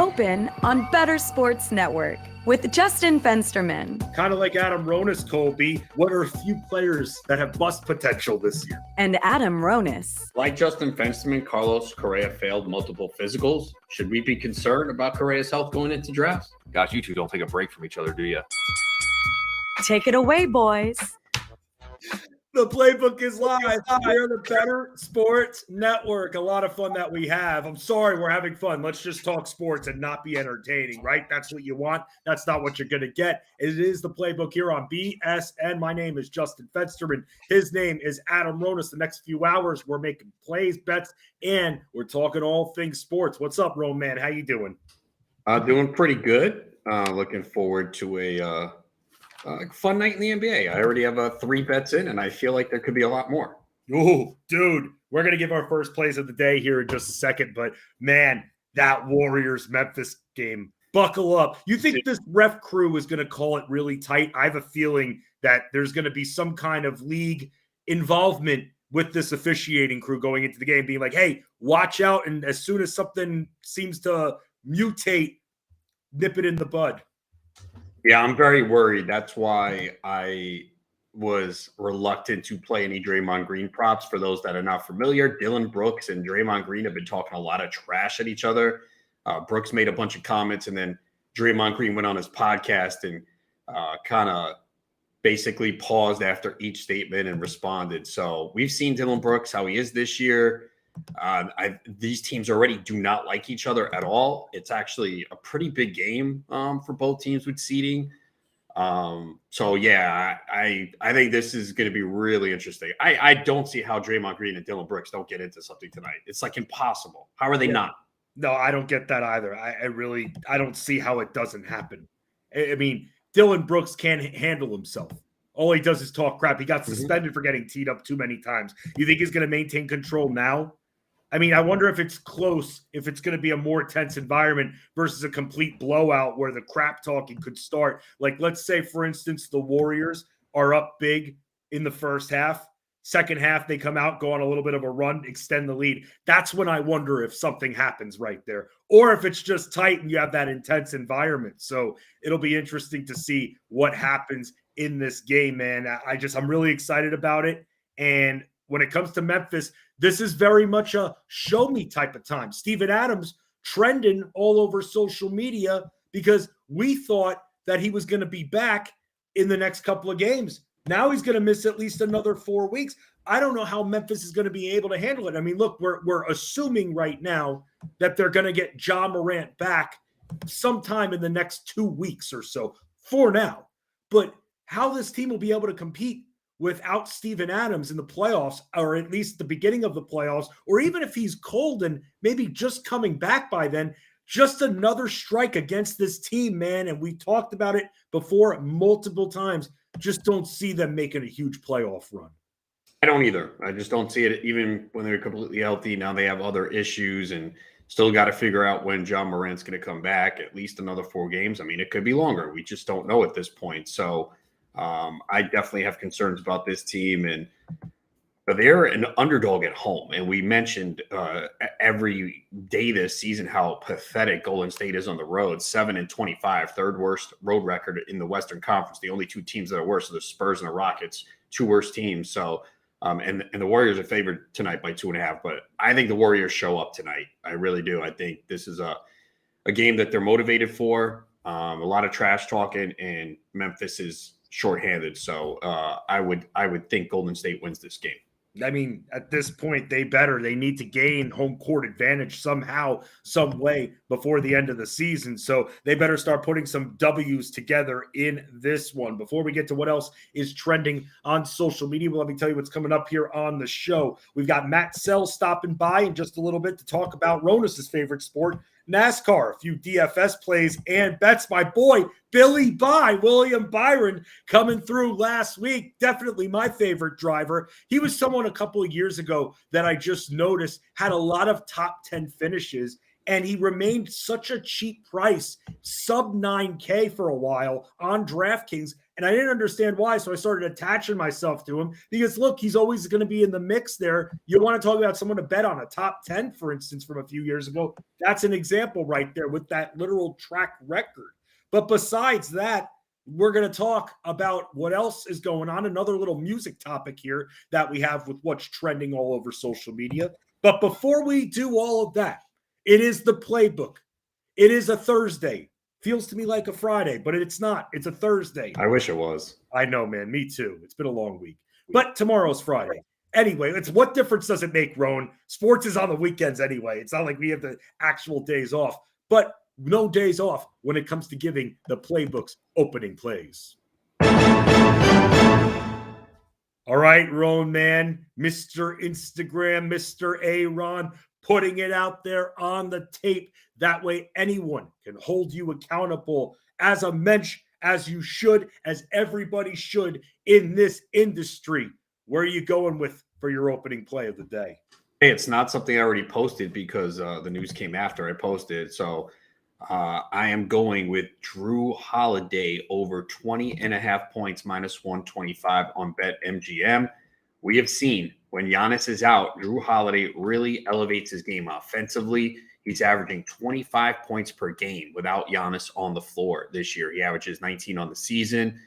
Open on Bettor Sports Network with Justin Fensterman. Kind of like Adam Ronis, Colby. What are a few players that have bust potential this year? And Adam Ronis. Like Justin Fensterman, Carlos Correa failed multiple physicals. Should we be concerned about Correa's health going into drafts? Gosh, you two don't take a break from each other, do you? Take it away, boys. The Playbook is live. We're the Bettor Sports Network. A lot of fun that we have. I'm sorry we're having fun. Let's just talk sports and not be entertaining, right? That's what you want. That's not what you're going to get. It is the Playbook here on BSN. My name is Justin Fensterman. His name is Adam Ronis. The next few hours, we're making plays, bets, and we're talking all things sports. What's up, Roman? How you doing? Doing pretty good. Looking forward to a fun night in the NBA. I already have 3 bets in, and I feel like there could be a lot more. Oh, dude, we're going to give our first plays of the day here in just a second, but man, that Warriors-Memphis game, buckle up. You think this ref crew is going to call it really tight? I have a feeling that there's going to be some kind of league involvement with this officiating crew going into the game, being like, hey, watch out, and as soon as something seems to mutate, nip it in the bud. Yeah, I'm very worried. That's why I was reluctant to play any Draymond Green props. For those that are not familiar, Dylan Brooks and Draymond Green have been talking a lot of trash at each other. Brooks made a bunch of comments, and then Draymond Green went on his podcast and kind of basically paused after each statement and responded. So we've seen Dylan Brooks, how he is this year. These teams already do not like each other at all. It's actually a pretty big game for both teams with seeding. So yeah, I think this is going to be really interesting. I don't see how Draymond Green and Dylan Brooks don't get into something tonight. It's like impossible. How are they not? No, I don't get that either. I don't see how it doesn't happen. I mean, Dylan Brooks can't handle himself. All he does is talk crap. He got suspended for getting teed up too many times. You think he's going to maintain control now? I mean, I wonder if it's close, if it's going to be a more tense environment versus a complete blowout where the crap talking could start. Like, let's say, for instance, the Warriors are up big in the first half. Second half, they come out, go on a little bit of a run, extend the lead. That's when I wonder if something happens right there. Or if it's just tight and you have that intense environment. So it'll be interesting to see what happens in this game, man. I'm really excited about it. And when it comes to Memphis, this is very much a show me type of time. Steven Adams trending all over social media because we thought that he was going to be back in the next couple of games. Now he's going to miss at least another 4 weeks. I don't know how Memphis is going to be able to handle it. I mean, look, we're assuming right now that they're going to get Ja Morant back sometime in the next 2 weeks or so for now. But how this team will be able to compete without Steven Adams in the playoffs, or at least the beginning of the playoffs, or even if he's cold and maybe just coming back by then, just another strike against this team, man. And we talked about it before multiple times. Just don't see them making a huge playoff run. I don't either. I just don't see it even when they're completely healthy. Now they have other issues and still got to figure out when Ja Morant's going to come back, at least another 4 games. I mean, it could be longer. We just don't know at this point. So I definitely have concerns about this team, and they're an underdog at home. And we mentioned every day this season how pathetic Golden State is on the road. 7-25, third worst road record in the Western Conference. The only 2 teams that are worse are the Spurs and the Rockets, 2 worst teams. So, and the Warriors are favored tonight by 2.5. But I think the Warriors show up tonight. I really do. I think this is a game that they're motivated for. A lot of trash talking, and Memphis is shorthanded. So I would think Golden State wins this game. I mean, at this point, they need to gain home court advantage somehow, some way before the end of the season. So they better start putting some W's together in this one. Before we get to what else is trending on social media, well, let me tell you what's coming up here on the show. We've got Matt Sell stopping by in just a little bit to talk about Ronis' favorite sport, NASCAR, a few DFS plays and bets. My boy, Billy William Byron, coming through last week. Definitely my favorite driver. He was someone a couple of years ago that I just noticed had a lot of top 10 finishes and he remained such a cheap price, sub 9K for a while on DraftKings. And I didn't understand why. So I started attaching myself to him because, look, he's always going to be in the mix there. You want to talk about someone to bet on a top 10, for instance, from a few years ago. That's an example right there with that literal track record. But besides that, we're going to talk about what else is going on. Another little music topic here that we have with what's trending all over social media. But before we do all of that, it is the playbook. It is a Thursday. Feels to me like a Friday, but it's not. It's a Thursday. I wish it was. I know, man. Me too. It's been a long week. But tomorrow's Friday. Anyway, it's what difference does it make, Roan? Sports is on the weekends anyway. It's not like we have the actual days off. But no days off when it comes to giving the Playbook's opening plays. All right, Roan, man. Mr. Instagram, Mr. Aaron, putting it out there on the tape. That way anyone can hold you accountable as a mensch, as you should, as everybody should in this industry. Where are you going with for your opening play of the day? Hey, it's not something I already posted because the news came after I posted. So I am going with Drew Holiday over 20.5 points minus 125 on BetMGM. We have seen when Giannis is out, Drew Holiday really elevates his game offensively. He's averaging 25 points per game without Giannis on the floor this year. He averages 19 on the season.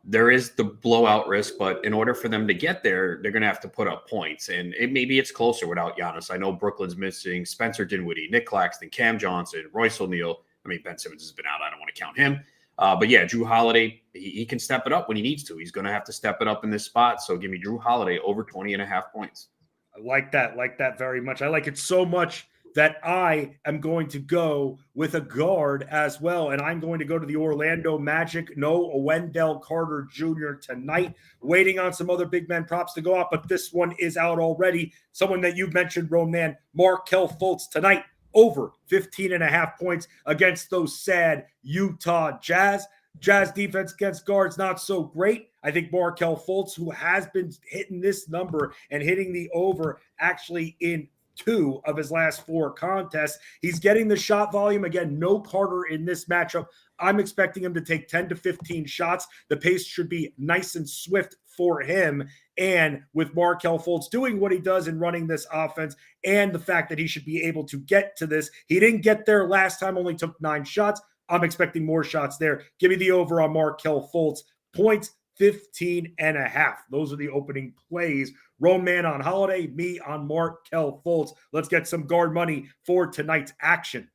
There is the blowout risk, but in order for them to get there, they're going to have to put up points. And maybe it's closer without Giannis. I know Brooklyn's missing Spencer Dinwiddie, Nick Claxton, Cam Johnson, Royce O'Neal. I mean, Ben Simmons has been out. I don't want to count him. But yeah, Drew Holiday, he can step it up when he needs to. He's going to have to step it up in this spot. So give me Drew Holiday over 20.5 points. I like that very much. I like it so much that I am going to go with a guard as well. And I'm going to go to the Orlando Magic. No Wendell Carter Jr. tonight. Waiting on some other big man props to go out, but this one is out already. Someone that you mentioned, Roman, Markelle Fultz tonight. Over 15.5 points against those sad Utah Jazz. Jazz defense against guards, not so great. I think Markelle Fultz, who has been hitting this number and hitting the over actually in 2 of his last 4 contests. He's getting the shot volume. Again, no Carter in this matchup. I'm expecting him to take 10 to 15 shots. The pace should be nice and swift for him. And with Markelle Fultz doing what he does in running this offense and the fact that he should be able to get to this, he didn't get there last time, only took 9 shots. I'm expecting more shots there. Give me the over on Markelle Fultz. Points 15.5. Those are the opening plays. Roman on Holiday, me on Markelle Fultz. Let's get some guard money for tonight's action.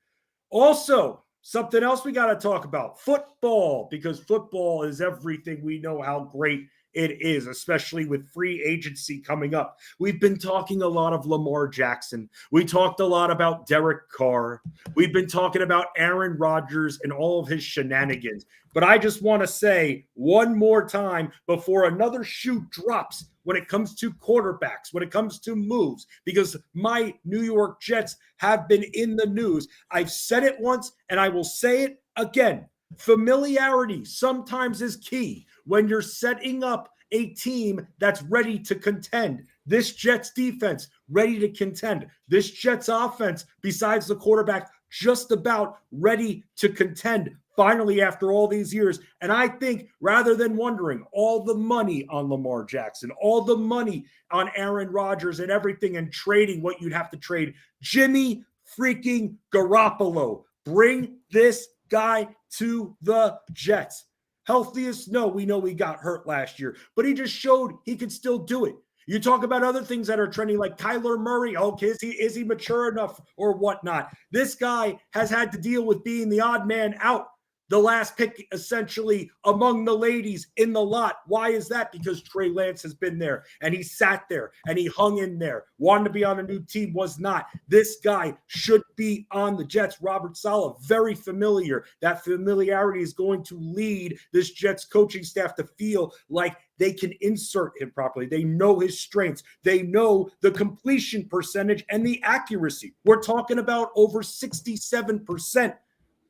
Also, something else we got to talk about, football, because football is everything. We know how great it is, especially with free agency coming up. We've been talking a lot of Lamar Jackson. We talked a lot about Derek Carr. We've been talking about Aaron Rodgers and all of his shenanigans. But I just want to say one more time before another shoe drops when it comes to quarterbacks, when it comes to moves, because my New York Jets have been in the news. I've said it once and I will say it again. Familiarity sometimes is key when you're setting up a team that's ready to contend. This Jets defense ready to contend. This Jets offense, besides the quarterback, just about ready to contend finally after all these years. And I think rather than wondering all the money on Lamar Jackson, all the money on Aaron Rodgers and everything and trading what you'd have to trade, Jimmy freaking Garoppolo, bring this guy to the Jets. Healthiest? No, we know he got hurt last year, but he just showed he could still do it. You talk about other things that are trending like Kyler Murray. Okay, is he mature enough or whatnot? This guy has had to deal with being the odd man out, the last pick essentially among the ladies in the lot. Why is that? Because Trey Lance has been there and he sat there and he hung in there. Wanted to be on a new team, was not. This guy should be on the Jets. Robert Saleh, very familiar. That familiarity is going to lead this Jets coaching staff to feel like they can insert him properly. They know his strengths. They know the completion percentage and the accuracy. We're talking about over 67%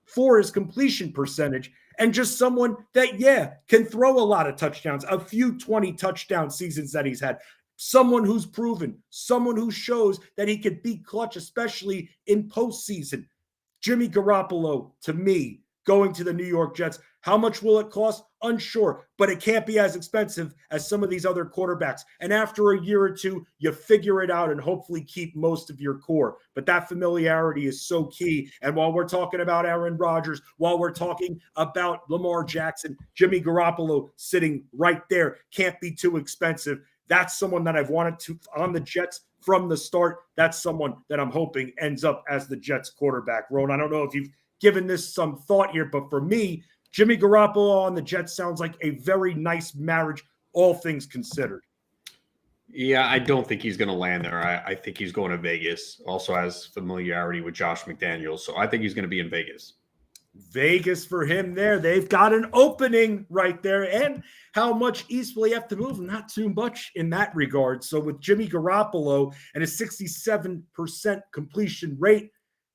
for his completion percentage, and just someone that, can throw a lot of touchdowns, a few 20 touchdown seasons that he's had. someone who's proven, someone who shows that he could be clutch, especially in postseason. Jimmy Garoppolo, to me, going to the New York Jets. How much will it cost? Unsure, but it can't be as expensive as some of these other quarterbacks. And after a year or two, you figure it out and hopefully keep most of your core. But that familiarity is so key. And while we're talking about Aaron Rodgers, while we're talking about Lamar Jackson, Jimmy Garoppolo sitting right there, can't be too expensive. That's someone that I've wanted to on the Jets from the start. That's someone that I'm hoping ends up as the Jets quarterback. Ron, I don't know if you've given this some thought here, but for me, Jimmy Garoppolo on the Jets sounds like a very nice marriage, all things considered. Yeah, I don't think he's going to land there. I think he's going to Vegas. Also has familiarity with Josh McDaniels, so I think he's going to be in Vegas. Vegas for him there. They've got an opening right there. And how much east will he have to move? Not too much in that regard. So with Jimmy Garoppolo and a 67% completion rate,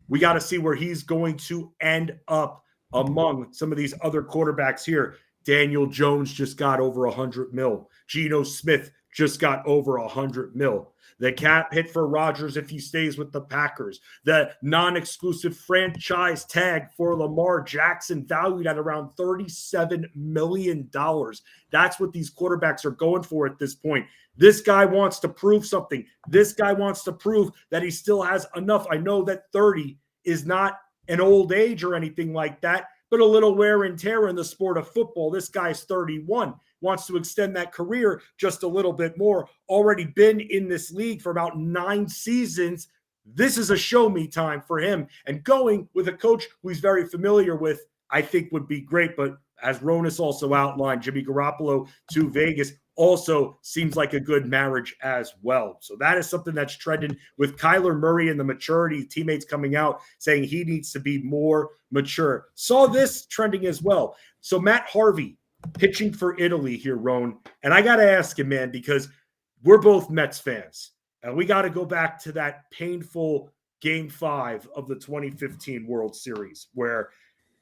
we got to see where he's going to end up among some of these other quarterbacks here. Daniel Jones just got over 100 mil. Geno Smith just got over 100 mil. The cap hit for Rodgers if he stays with the Packers. The non-exclusive franchise tag for Lamar Jackson valued at around $37 million. That's what these quarterbacks are going for at this point. This guy wants to prove something. This guy wants to prove that he still has enough. I know that 30 is not an old age or anything like that, but a little wear and tear in the sport of football. This guy's 31, wants to extend that career just a little bit more, already been in this league for about 9 seasons. This is a show me time for him. And going with a coach who he's very familiar with, I think would be great. But as Ronas also outlined, Jimmy Garoppolo to Vegas also seems like a good marriage as well. So that is something that's trending with Kyler Murray and the maturity teammates coming out saying he needs to be more mature. Saw this trending as well. So Matt Harvey pitching for Italy here, Roan. And I got to ask him, man, because we're both Mets fans. And we got to go back to that painful Game 5 of the 2015 World Series where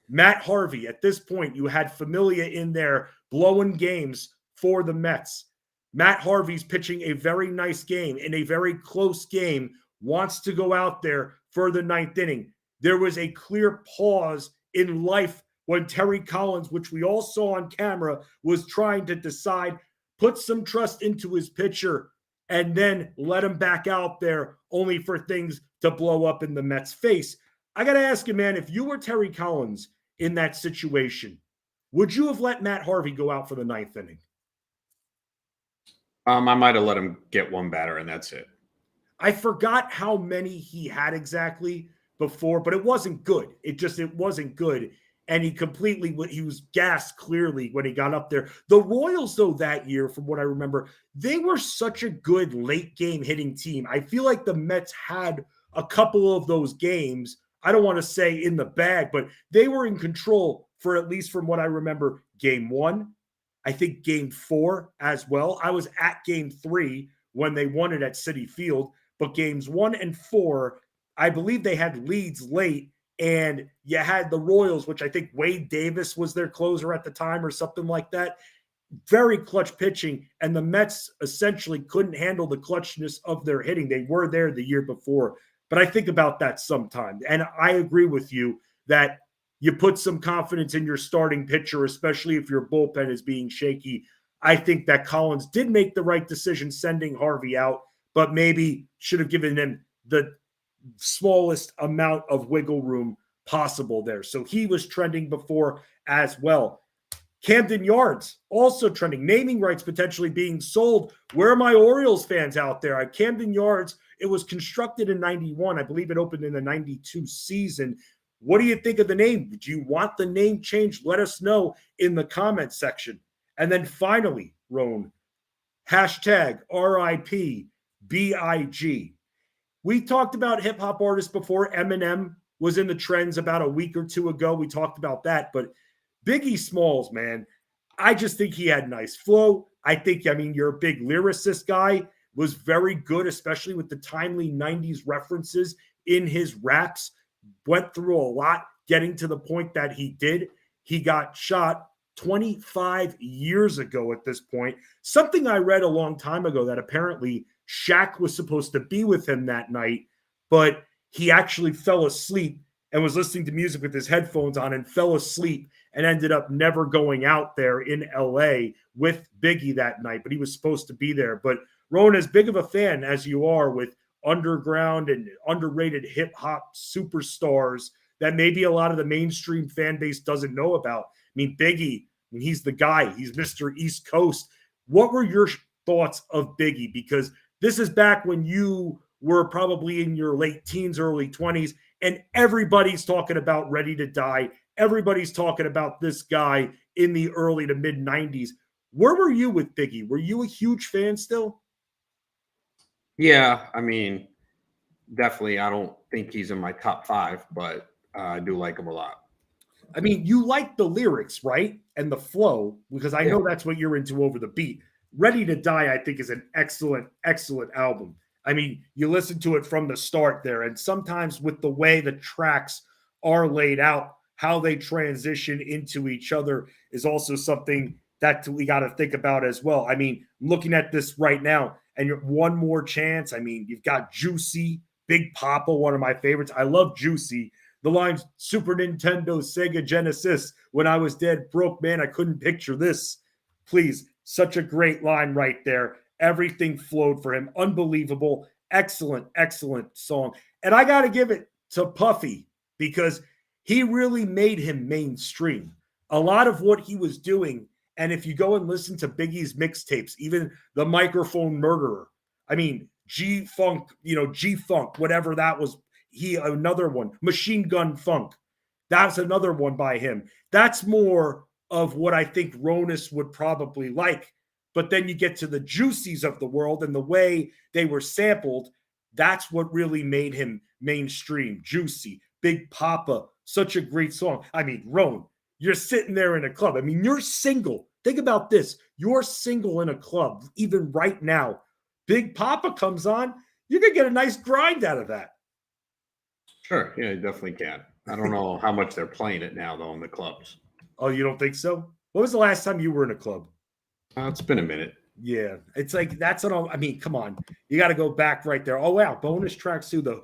Matt Harvey, at this point, you had Familia in there blowing games for the Mets. Matt Harvey's pitching a very nice game in a very close game, wants to go out there for the 9th inning. There was a clear pause in life when Terry Collins, which we all saw on camera, was trying to decide, put some trust into his pitcher, and then let him back out there only for things to blow up in the Mets' face. I got to ask you, man, if you were Terry Collins in that situation, would you have let Matt Harvey go out for the 9th inning? I might have let him get one batter, and that's it. I forgot how many he had exactly before, but it wasn't good. It wasn't good. And he was gassed clearly when he got up there. The Royals, though, that year, from what I remember, they were such a good late game hitting team. I feel like the Mets had a couple of those games. I don't want to say in the bag, but they were in control for at least from what I remember, Game 1. I think Game 4 as well. I was at Game 3 when they won it at Citi Field, but Games 1 and 4, I believe they had leads late, and you had the Royals, which I think Wade Davis was their closer at the time or something like that. Very clutch pitching, and the Mets essentially couldn't handle the clutchness of their hitting. They were there the year before, but I think about that sometimes, and I agree with you that you put some confidence in your starting pitcher, especially if your bullpen is being shaky. I think that Collins did make the right decision sending Harvey out, but maybe should have given him the smallest amount of wiggle room possible there. So he was trending before as well. Camden Yards also trending. Naming rights potentially being sold. Where are my Orioles fans out there? At Camden Yards, it was constructed in 91. I believe it opened in the 92 season. What do you think of the name? Do you want the name changed? Let us know in the comment section. And then finally, Roan, hashtag RIP BIG. We talked about hip hop artists before. Eminem was in the trends about a week or two ago. We talked about that. But Biggie Smalls, man, I just think he had nice flow. You're a big lyricist guy, was very good, especially with the timely 90s references in his raps. Went through a lot getting to the point that he did. He got shot 25 years ago at this point. Something I read a long time ago that apparently Shaq was supposed to be with him that night, but he actually fell asleep and was listening to music with his headphones on and fell asleep and ended up never going out there in LA with Biggie that night, but he was supposed to be there. But Rowan, as big of a fan as you are with underground and underrated hip hop superstars that maybe a lot of the mainstream fan base doesn't know about. I mean, Biggie, he's the guy. He's Mr. East Coast. What were your thoughts of Biggie? Because this is back when you were probably in your late teens, early 20s, and everybody's talking about Ready to Die. Everybody's talking about this guy in the early to mid 90s. Where were you with Biggie? Were you a huge fan still? Yeah, I mean, definitely. I don't think he's in my top 5, but I do like him a lot. I mean, you like the lyrics, right? And the flow, because I know that's what you're into over the beat. Ready to Die, I think, is an excellent, excellent album. I mean, you listen to it from the start there, and sometimes with the way the tracks are laid out, how they transition into each other is also something that we got to think about as well. I mean, looking at this right now, and you're One More Chance. I mean, you've got Juicy, Big Papa, one of my favorites. I love Juicy. The lines, Super Nintendo, Sega Genesis, when I was dead broke, man, I couldn't picture this. Please, such a great line right there. Everything flowed for him. Unbelievable. Excellent, excellent song. And I got to give it to Puffy because he really made him mainstream. A lot of what he was doing, and if you go and listen to Biggie's mixtapes, even The Microphone Murderer, I mean, G-Funk, G-Funk, whatever that was, another one, Machine Gun Funk. That's another one by him. That's more of what I think Ronus would probably like. But then you get to the Juicies of the world and the way they were sampled. That's what really made him mainstream. Juicy, Big Papa, such a great song. I mean, Ron, you're sitting there in a club. I mean, you're single. Think about this. You're single in a club, even right now. Big Papa comes on. You're going to get a nice grind out of that. Sure. Yeah, you definitely can. I don't know how much they're playing it now, though, in the clubs. Oh, you don't think so? What was the last time you were in a club? It's been a minute. Yeah, it's like that's an. I mean, come on, you got to go back right there. Oh wow, bonus tracks too. The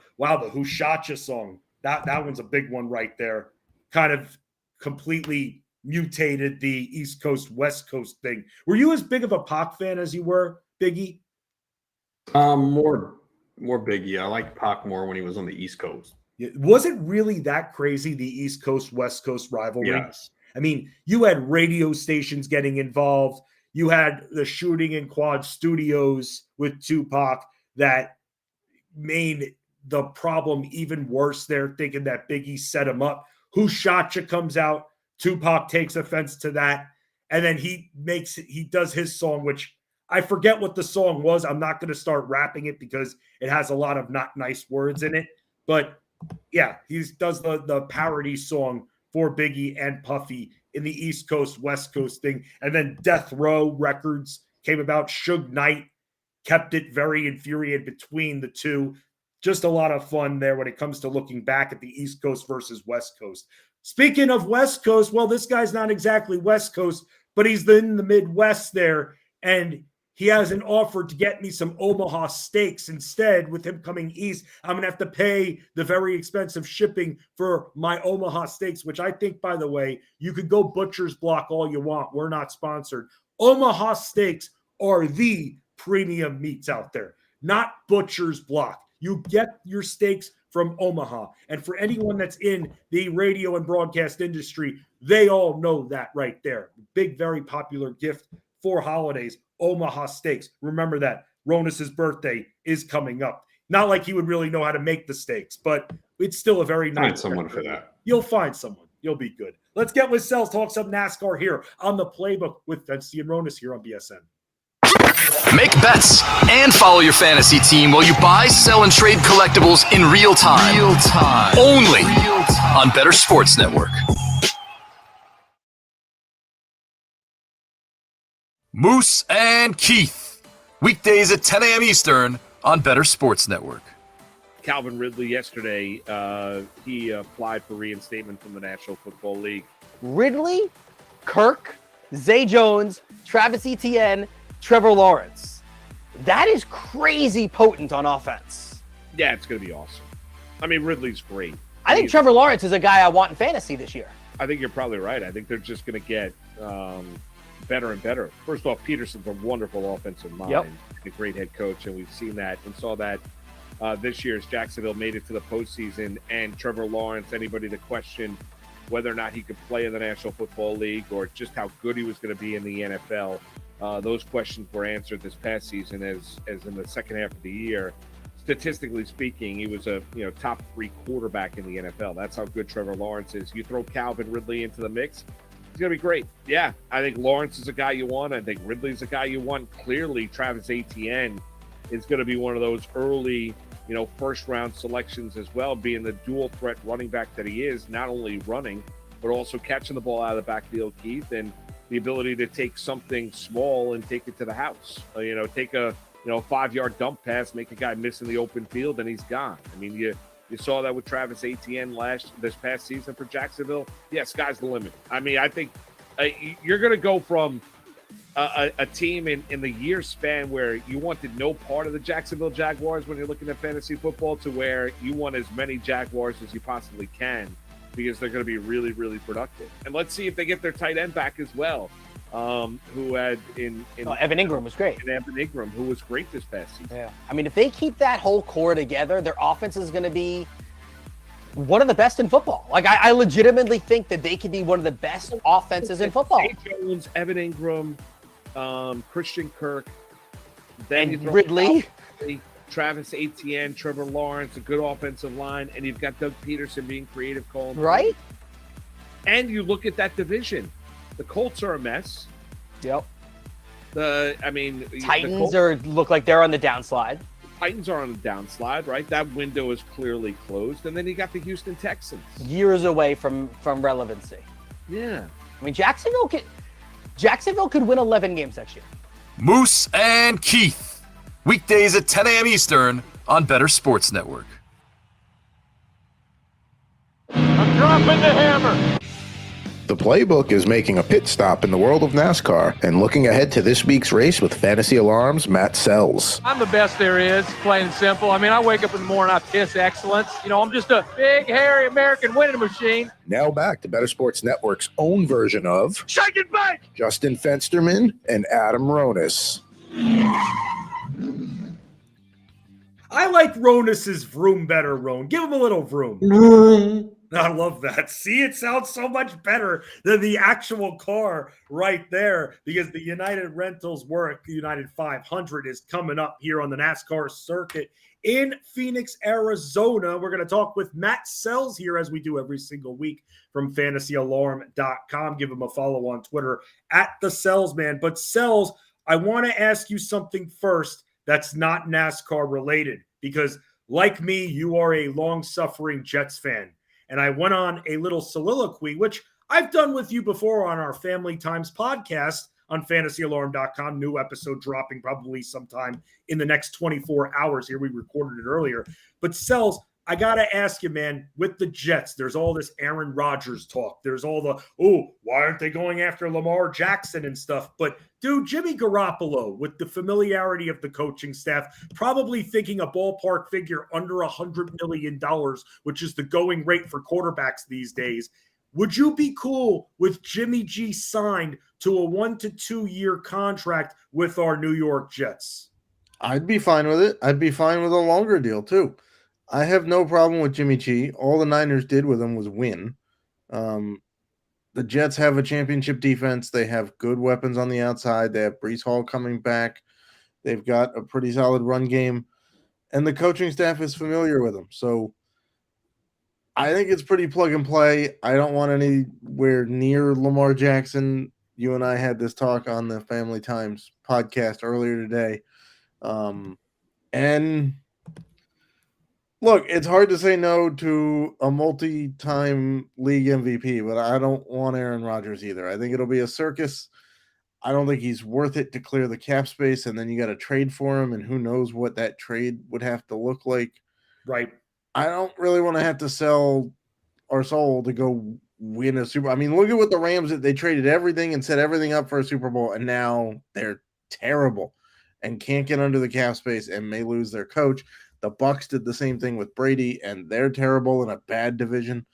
Who Shot Ya song. That one's a big one right there. Kind of completely mutated the East Coast West Coast thing. Were you as big of a Pac fan as you were Biggie? More Biggie. I liked Pac more when he was on the East Coast. Was it really that crazy, the East Coast West Coast rivalry? Yes. I mean, you had radio stations getting involved. You had the shooting in Quad Studios with Tupac that made the problem even worse there, thinking that Biggie set him up. Who Shot Ya comes out. Tupac takes offense to that. And then he does his song, which I forget what the song was. I'm not going to start rapping it because it has a lot of not nice words in it. But yeah, he does the parody song for Biggie and Puffy in the East Coast, West Coast thing. And then Death Row Records came about. Suge Knight kept it very infuriated between the two. Just a lot of fun there when it comes to looking back at the East Coast versus West Coast. Speaking of West Coast, well, this guy's not exactly West Coast, but he's in the Midwest there. And he has an offer to get me some Omaha steaks instead. With him coming east, I'm going to have to pay the very expensive shipping for my Omaha steaks, which I think, by the way, you could go Butcher's Block all you want. We're not sponsored. Omaha steaks are the premium meats out there, not Butcher's Block. You get your steaks from Omaha. And for anyone that's in the radio and broadcast industry, they all know that right there. Big, very popular gift for holidays. Omaha steaks. Remember that. Ronus's birthday is coming up. Not like he would really know how to make the steaks, but it's still a very nice. Find someone for that. You'll find someone. You'll be good. Let's get with Sells, talk some NASCAR here on the Playbook with Fensty and Ronus here on BSN. Make bets and follow your fantasy team while you buy, sell, and trade collectibles in real time. Only on Bettor Sports Network. Moose and Keith. Weekdays at 10 a.m. Eastern on Bettor Sports Network. Calvin Ridley yesterday, he applied for reinstatement from the National Football League. Ridley? Kirk, Zay Jones, Travis Etienne, Trevor Lawrence. That is crazy potent on offense. Yeah, it's going to be awesome. I mean, Ridley's great. I think Trevor Lawrence is a guy I want in fantasy this year. I think you're probably right. I think they're just going to get better and better. First off, Peterson's a wonderful offensive mind, a great head coach, and we've seen that and saw that this year as Jacksonville made it to the postseason. And Trevor Lawrence, anybody that questioned whether or not he could play in the National Football League or just how good he was going to be in the NFL, those questions were answered this past season as in the second half of the year. Statistically speaking, he was a top 3 quarterback in the NFL. That's how good Trevor Lawrence is. You throw Calvin Ridley into the mix, he's going to be great. Yeah, I think Lawrence is a guy you want. I think Ridley's a guy you want. Clearly, Travis Etienne is going to be one of those early, first-round selections as well, being the dual-threat running back that he is, not only running, but also catching the ball out of the backfield, Keith, and the ability to take something small and take it to the house. Take a 5-yard dump pass, make a guy miss in the open field, and he's gone. I mean, you saw that with Travis Etienne this past season for Jacksonville. Yeah, sky's the limit. I mean, I think you're going to go from a team in the year span where you wanted no part of the Jacksonville Jaguars when you're looking at fantasy football to where you want as many Jaguars as you possibly can because they're going to be really, really productive. And let's see if they get their tight end back as well, who had Evan Ingram was great. And Evan Ingram, who was great this past season. Yeah. I mean, if they keep that whole core together, their offense is going to be one of the best in football. Like, I legitimately think that they could be one of the best offenses in football. Zay Jones, Evan Ingram, Christian Kirk, then and Ridley, Travis Etienne, Trevor Lawrence, a good offensive line, and you've got Doug Peterson being creative calling. Right? And you look at that division. The Colts are a mess. Yep. Titans look like they're on the downslide. Titans are on the downslide, right? That window is clearly closed. And then you got the Houston Texans. Years away from relevancy. Yeah. I mean, Jacksonville could win 11 games next year. Moose and Keith, weekdays at 10 a.m. Eastern on Bettor Sports Network. I'm dropping the hammer. The Playbook is making a pit stop in the world of NASCAR and looking ahead to this week's race with Fantasy Alarm's Matt Sells. I'm the best there is, plain and simple. I mean, I wake up in the morning, I piss excellence. I'm just a big, hairy American winning machine. Now back to Bettor Sports Network's own version of Shake and Bake! Justin Fensterman and Adam Ronis. I like Ronus's vroom better, Ron. Give him a little vroom. I love that. See, it sounds so much better than the actual car right there because the United Rentals Work United 500 is coming up here on the NASCAR circuit in Phoenix, Arizona. We're going to talk with Matt Sells here as we do every single week from fantasyalarm.com. Give him a follow on Twitter at the Sellsman. But Sells, I want to ask you something first that's not NASCAR related because like me, you are a long-suffering Jets fan. And I went on a little soliloquy, which I've done with you before on our Family Times podcast on fantasyalarm.com. New episode dropping probably sometime in the next 24 hours here. We recorded it earlier. But Sells, I got to ask you, man, with the Jets, there's all this Aaron Rodgers talk. There's all the, why aren't they going after Lamar Jackson and stuff? But, dude, Jimmy Garoppolo, with the familiarity of the coaching staff, probably thinking a ballpark figure under $100 million, which is the going rate for quarterbacks these days. Would you be cool with Jimmy G signed to a 1 to 2 year contract with our New York Jets? I'd be fine with it. I'd be fine with a longer deal, too. I have no problem with Jimmy G. All the Niners did with him was win. The Jets have a championship defense. They have good weapons on the outside. They have Breece Hall coming back. They've got a pretty solid run game. And the coaching staff is familiar with them. So I think it's pretty plug and play. I don't want anywhere near Lamar Jackson. You and I had this talk on the Family Times podcast earlier today. And look, it's hard to say no to a multi-time league MVP, but I don't want Aaron Rodgers either. I think it'll be a circus. I don't think he's worth it to clear the cap space, and then you got to trade for him, and who knows what that trade would have to look like. Right. I don't really want to have to sell our soul to go win a Super. I mean, look at what the Rams did. They traded everything and set everything up for a Super Bowl, and now they're terrible and can't get under the cap space and may lose their coach. The Bucks did the same thing with Brady, and they're terrible in a bad division.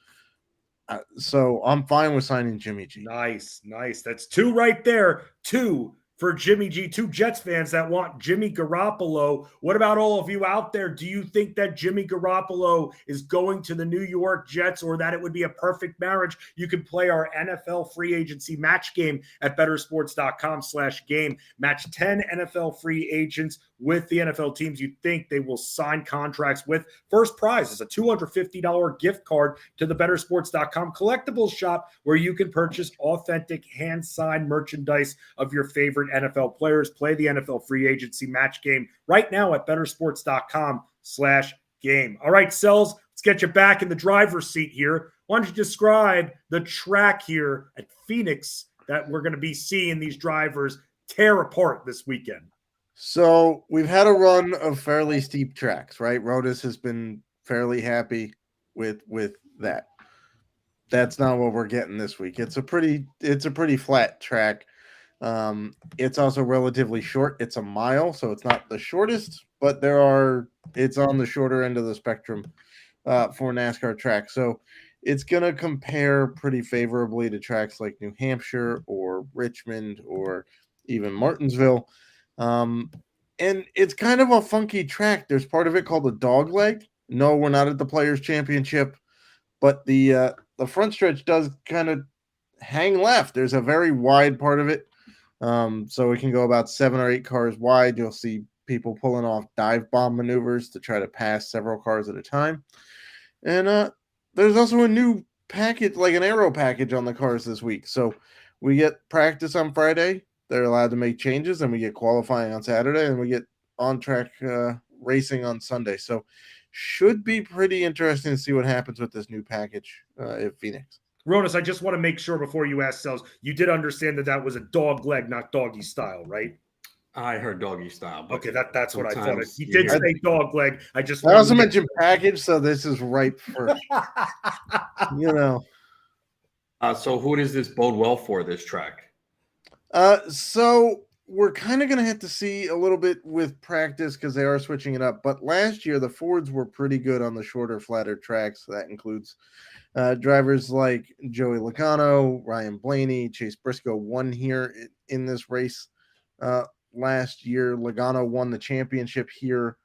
So I'm fine with signing Jimmy G. Nice. That's 2 right there. 2 for Jimmy G. 2 Jets fans that want Jimmy Garoppolo. What about all of you out there? Do you think that Jimmy Garoppolo is going to the New York Jets, or that it would be a perfect marriage? You can play our NFL free agency match game at bettorsports.com/game. Match 10 NFL free agents with the NFL teams you think they will sign contracts with. First prize is a $250 gift card to the bettorsports.com collectibles shop, where you can purchase authentic hand-signed merchandise of your favorite NFL players. Play the NFL free agency match game right now at bettorsports.com/game. All right, Sells, let's get you back in the driver's seat here. Why don't you describe the track here at Phoenix that we're going to be seeing these drivers tear apart this weekend? So we've had a run of fairly steep tracks, right? Rodas has been fairly happy with that. That's not what we're getting this week. It's a pretty flat track. It's also relatively short. It's a mile, so it's not the shortest, but it's on the shorter end of the spectrum for NASCAR tracks. So it's going to compare pretty favorably to tracks like New Hampshire or Richmond or even Martinsville. And it's kind of a funky track. There's part of it called a dog leg. No, we're not at the Players Championship, but the front stretch does kind of hang left. There's a very wide part of it. So it can go about 7 or 8 cars wide. You'll see people pulling off dive bomb maneuvers to try to pass several cars at a time. And there's also a new package, like an aero package on the cars this week. So we get practice on Friday. They're allowed to make changes, and we get qualifying on Saturday, and we get on-track racing on Sunday. So should be pretty interesting to see what happens with this new package at Phoenix. Ronas, I just want to make sure before you ask Sells, you did understand that was a dog leg, not doggy style, right? I heard doggy style. Okay, that's what I thought. He did say dog leg. I also mentioned package, so this is ripe for, So who does this bode well for, this track? So we're kind of going to have to see a little bit with practice because they are switching it up. But last year, the Fords were pretty good on the shorter, flatter tracks. That includes drivers like Joey Logano, Ryan Blaney, Chase Briscoe won here in this race last year. Logano won the championship here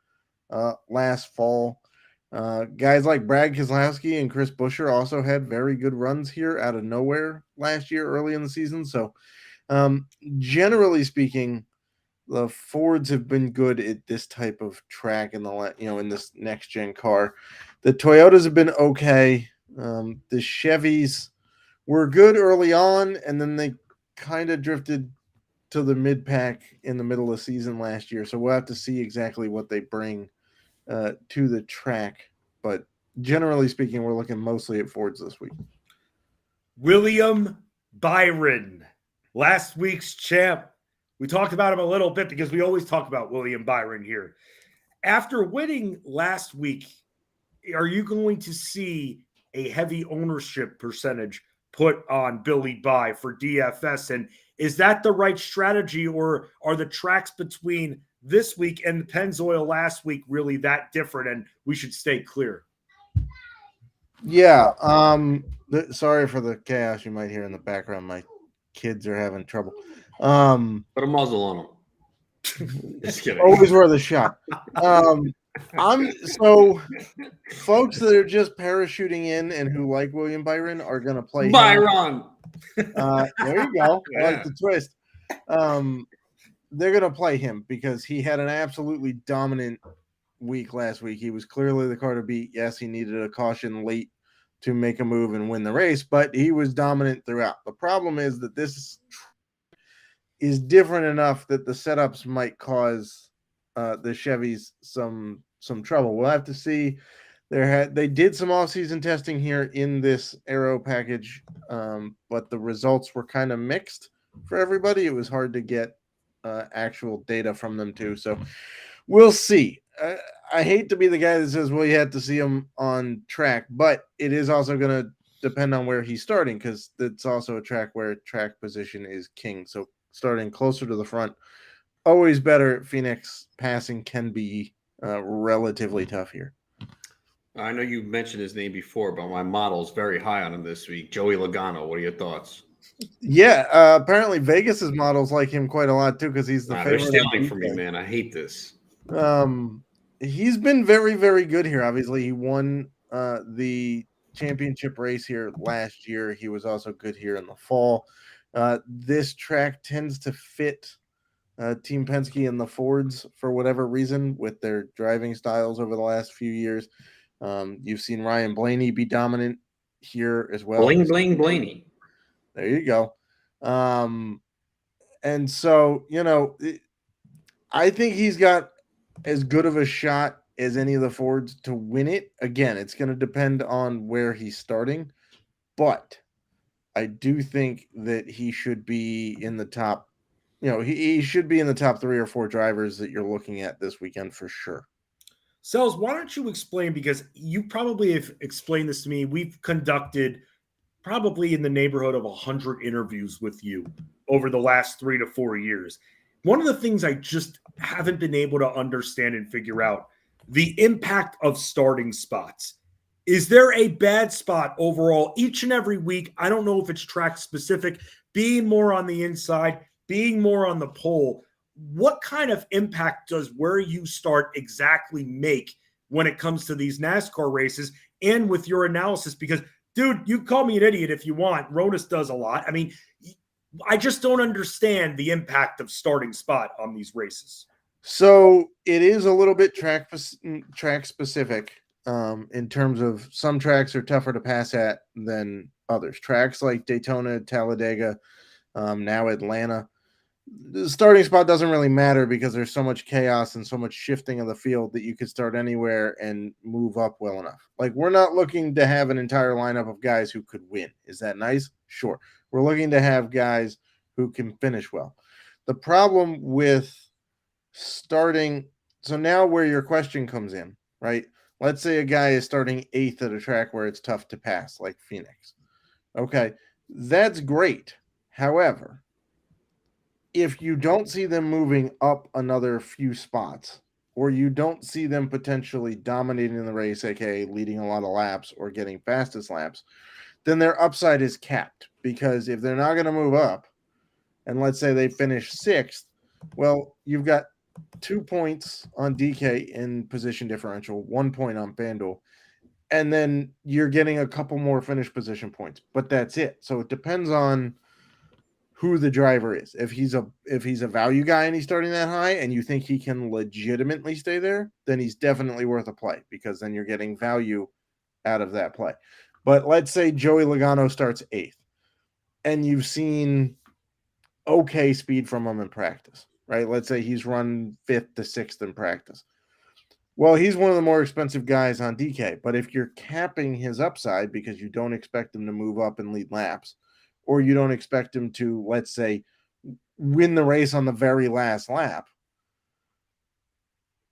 last fall. Guys like Brad Keselowski and Chris Buescher also had very good runs here out of nowhere last year early in the season. So generally speaking, the Fords have been good at this type of track in in this next gen car. The Toyotas have been okay. The Chevys were good early on, and then they kind of drifted to the mid pack in the middle of the season last year. So we'll have to see exactly what they bring to the track. But generally speaking, we're looking mostly at Fords this week. William Byron, last week's champ. We talked about him a little bit because we always talk about William Byron here. After winning last week, are you going to see a heavy ownership percentage put on Billy By for DFS? And is that the right strategy, or are the tracks between this week and Pennzoil last week really that different and we should stay clear? Yeah. Sorry for the chaos you might hear in the background. My kids are having trouble. Put a muzzle on them. Just kidding. Always wear the shot. So folks that are just parachuting in and who like William Byron are going to play Byron. There you go. I like the twist. They're going to play him because he had an absolutely dominant week last week. He was clearly the car to beat. Yes, he needed a caution late to make a move and win the race, but he was dominant throughout. The problem is that this is different enough that the setups might cause the Chevys some trouble. We'll have to see. They did some off-season testing here in this aero package, but the results were kind of mixed for everybody. It was hard to get actual data from them too. So we'll see. I hate to be the guy that says, well, you have to see them on track, but it is also going to depend on where he's starting, because it's also a track where track position is king. So starting closer to the front, always better at Phoenix. Passing can be relatively tough here. I know you mentioned his name before, but my model's very high on him this week. Joey Logano. What are your thoughts? Yeah, apparently Vegas's models like him quite a lot too, because he's the They're favorite. stealing from me, man. I hate this. He's been very, very good here. Obviously, he won the championship race here last year. He was also good here in the fall. This track tends to fit Team Penske and the Fords for whatever reason with their driving styles over the last few years. You've seen Ryan Blaney be dominant here as well. Blaney. There you go. And so, I think he's got as good of a shot as any of the Fords to win it. Again, it's going to depend on where he's starting, but I do think that he should be in the top. He should be in the top 3 or 4 drivers that you're looking at this weekend for sure. Sells, why don't you explain, because you probably have explained this to me. We've conducted probably in the neighborhood of 100 interviews with you over the last 3 to 4 years. One of the things I just haven't been able to understand and figure out, the impact of starting spots. Is there a bad spot overall each and every week? I don't know if it's track specific, being more on the inside, being more on the pole. What kind of impact does where you start exactly make when it comes to these NASCAR races and with your analysis? Because, dude, you call me an idiot if you want. Rodas does a lot. I mean, I just don't understand the impact of starting spot on these races. So it is a little bit track specific in terms of some tracks are tougher to pass at than others. Tracks like Daytona, Talladega, now Atlanta, the starting spot doesn't really matter because there's so much chaos and so much shifting of the field that you could start anywhere and move up well enough. Like, we're not looking to have an entire lineup of guys who could win. Is that nice? Sure. We're looking to have guys who can finish well. The problem with starting, so now where your question comes in, right? Let's say a guy is starting 8th at a track where it's tough to pass, like Phoenix. Okay, that's great. However, if you don't see them moving up another few spots, or you don't see them potentially dominating the race, aka leading a lot of laps or getting fastest laps, then their upside is capped. Because if they're not going to move up, and let's say they finish 6th, well, you've got 2 points on DK in position differential, 1 point on FanDuel, and then you're getting a couple more finish position points, but that's it. So it depends on who the driver is. If he's a value guy and he's starting that high and you think he can legitimately stay there, then he's definitely worth a play, because then you're getting value out of that play. But let's say Joey Logano starts 8th and you've seen okay speed from him in practice, right? Let's say he's run 5th to 6th in practice. Well, he's one of the more expensive guys on DK, but if you're capping his upside because you don't expect him to move up and lead laps, or you don't expect him to, let's say, win the race on the very last lap,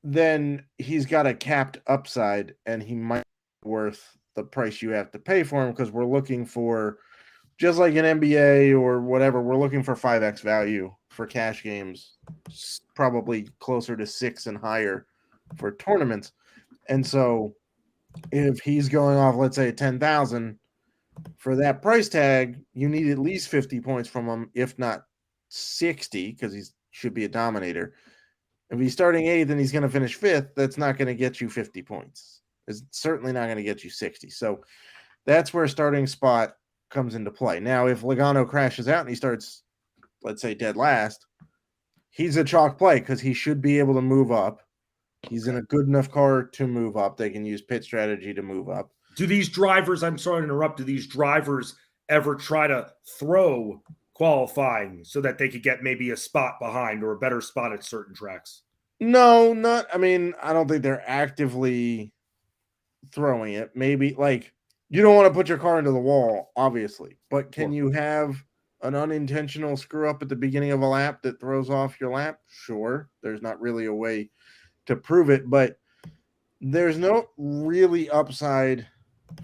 then he's got a capped upside and he might be worth the price you have to pay for him, because we're looking for, just like an NBA or whatever, we're looking for 5x value for cash games, probably closer to 6 and higher for tournaments. And so if he's going off, let's say, 10,000 for that price tag, you need at least 50 points from him, if not 60, because he should be a dominator. If he's starting 8th and he's going to finish 5th, that's not going to get you 50 points. It's certainly not going to get you 60. So that's where starting spot comes into play. Now, if Logano crashes out and he starts, let's say, dead last, he's a chalk play because he should be able to move up. He's in a good enough car to move up. They can use pit strategy to move up. Do these drivers, I'm sorry to interrupt, do these drivers ever try to throw qualifying so that they could get maybe a spot behind or a better spot at certain tracks? No, not, I mean, I don't think they're actively throwing it. Maybe, like, you don't want to put your car into the wall, obviously, but can you have an unintentional screw up at the beginning of a lap that throws off your lap? Sure. There's not really a way to prove it, but there's no really upside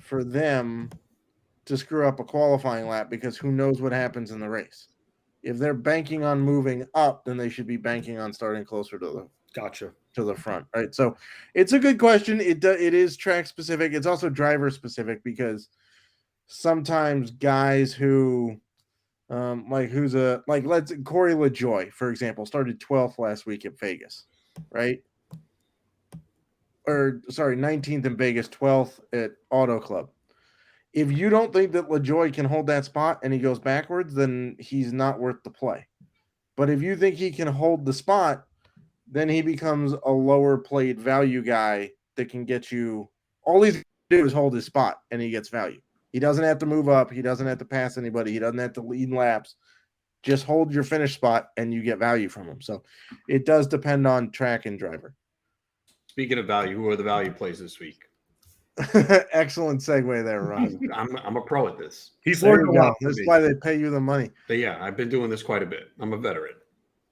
for them to screw up a qualifying lap because who knows what happens in the race. If they're banking on moving up, then they should be banking on starting closer to the front, right? So it's a good question. It is track specific. It's also driver specific because sometimes guys who Corey LaJoie, for example, started 12th last week at Vegas, right? Or sorry, 19th in Vegas, 12th at Auto Club. If you don't think that LaJoie can hold that spot and he goes backwards, then he's not worth the play. But if you think he can hold the spot, then he becomes a lower played value guy that can get you. All he's going to do is hold his spot and he gets value. He doesn't have to move up. He doesn't have to pass anybody. He doesn't have to lead laps. Just hold your finish spot and you get value from him. So it does depend on track and driver. Speaking of value, who are the value plays this week? Excellent segue there, Ron. I'm a pro at this. He's learned a lot. That's why they pay you the money. But yeah, I've been doing this quite a bit. I'm a veteran.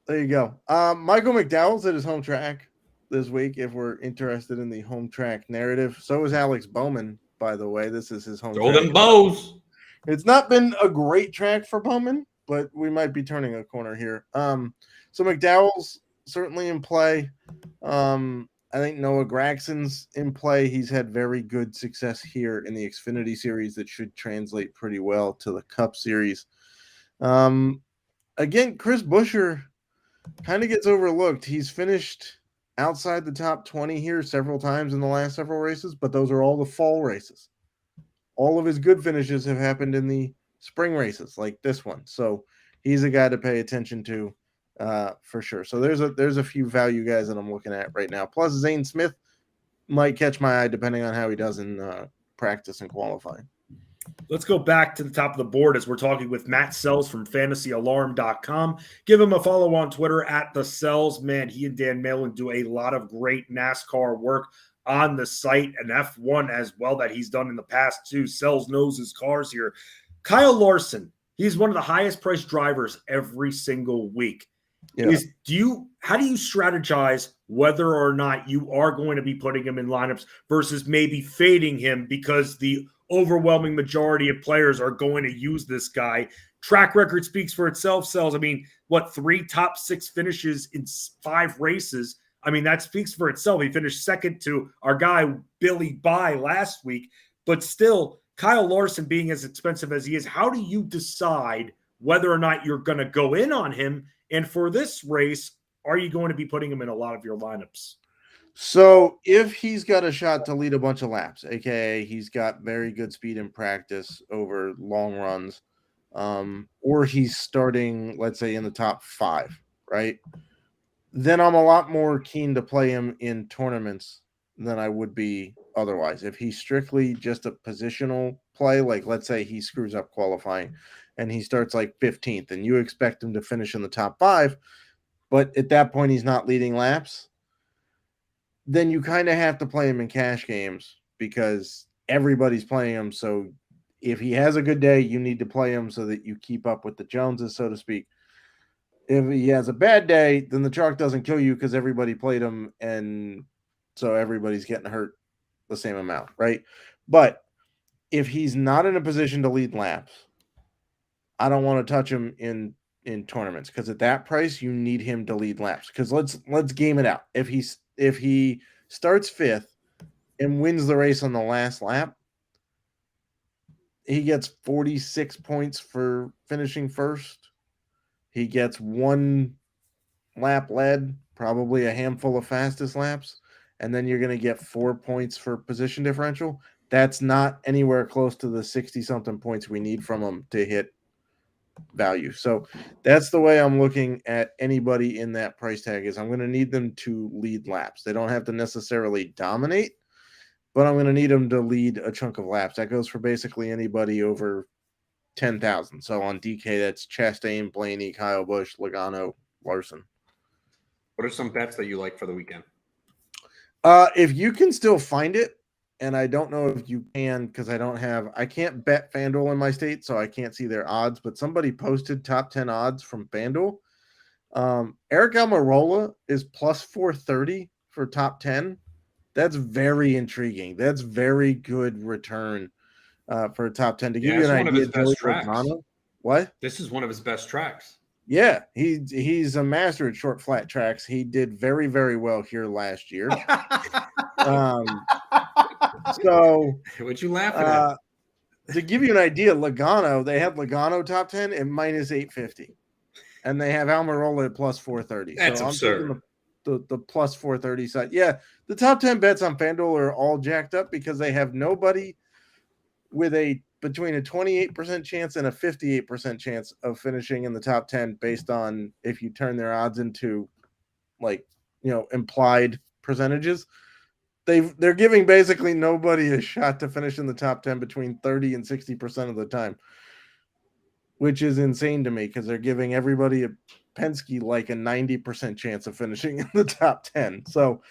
There you go. Michael McDowell's at his home track this week, if we're interested in the home track narrative. So is Alex Bowman, by the way. This is his home Throw track. them bows. It's not been a great track for Bowman, but we might be turning a corner here. So McDowell's certainly in play. I think Noah Gragson's in play. He's had very good success here in the Xfinity Series that should translate pretty well to the Cup Series. Again, Chris Buescher kind of gets overlooked. He's finished outside the top 20 here several times in the last several races, but those are all the fall races. All of his good finishes have happened in the spring races like this one. So he's a guy to pay attention to for sure. So there's a few value guys that I'm looking at right now. Plus Zane Smith might catch my eye depending on how he does in practice and qualifying. Let's go back to the top of the board as we're talking with Matt Sells from fantasyalarm.com. Give him a follow on Twitter at the Sells. Man, he and Dan Malin do a lot of great NASCAR work on the site and F1 as well that he's done in the past too. Sells knows his cars here. Kyle Larson, he's one of the highest priced drivers every single week. Yeah. How do you strategize whether or not you are going to be putting him in lineups versus maybe fading him because the overwhelming majority of players are going to use this guy? Track record speaks for itself, Sells. I mean, 3 top 6 finishes in 5 races? I mean, that speaks for itself. He finished second to our guy, Billy Bye, last week. But still, Kyle Larson being as expensive as he is, how do you decide whether or not you're going to go in on him? And for this race, are you going to be putting him in a lot of your lineups? So if he's got a shot to lead a bunch of laps, aka he's got very good speed in practice over long runs, or he's starting, let's say, in the top 5, right? Then I'm a lot more keen to play him in tournaments than I would be otherwise. If he's strictly just a positional play, like let's say he screws up qualifying and he starts like 15th and you expect him to finish in the top 5, but at that point he's not leading laps, then you kind of have to play him in cash games because everybody's playing him. So if he has a good day, you need to play him so that you keep up with the Joneses, so to speak. If he has a bad day, then the chalk doesn't kill you because everybody played him, and so everybody's getting hurt the same amount, right? But if he's not in a position to lead laps, I don't want to touch him in tournaments because at that price you need him to lead laps. Because let's game it out. If he starts 5th and wins the race on the last lap, he gets 46 points for finishing first. He gets 1 lap led, probably a handful of fastest laps, and then you're going to get 4 points for position differential. That's not anywhere close to the 60-something points we need from him to hit value. So that's the way I'm looking at anybody in that price tag is I'm going to need them to lead laps. They don't have to necessarily dominate, but I'm going to need them to lead a chunk of laps. That goes for basically anybody over 10,000. So on DK, that's Chastain, Blaney, Kyle Busch, Logano, Larson. What are some bets that you like for the weekend? If you can still find it, and I don't know if you can because I can't bet FanDuel in my state, so I can't see their odds, but somebody posted top 10 odds from FanDuel. Eric Almirola is plus 430 for top 10. That's very intriguing. That's very good return for a top 10. To give Yeah, you it's an one of idea, his best Joey tracks. Logano, what? This is one of his best tracks. Yeah, he's a master at short flat tracks. He did very, very well here last year. So What you laughing at? to give you an idea, Logano, they have Logano top 10 at minus 850. And they have Almirola at plus 430. That's so absurd. I'm taking the plus 430 side. Yeah, the top 10 bets on FanDuel are all jacked up because they have nobody with between a 28% chance and a 58% chance of finishing in the top 10 based on if you turn their odds into implied percentages. They're giving basically nobody a shot to finish in the top 10 between 30 and 60% of the time, which is insane to me because they're giving everybody a Penske like a 90% chance of finishing in the top 10. So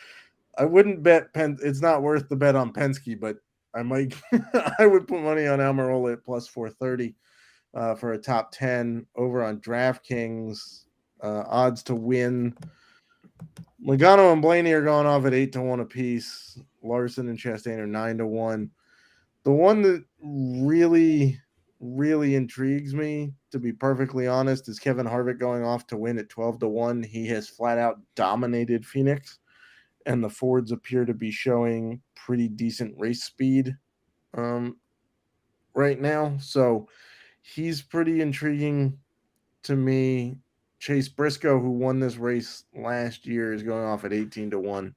I wouldn't bet it's not worth the bet on Penske, but I might I would put money on Almirola at plus 430 for a top 10 over on DraftKings. Odds to win. Logano and Blaney are going off at 8-1 apiece. Larson and Chastain are 9-1. The one that really, really intrigues me, to be perfectly honest, is Kevin Harvick going off to win at 12-1. He has flat out dominated Phoenix, and the Fords appear to be showing pretty decent race speed right now. So he's pretty intriguing to me. Chase Briscoe, who won this race last year, is going off at 18-1.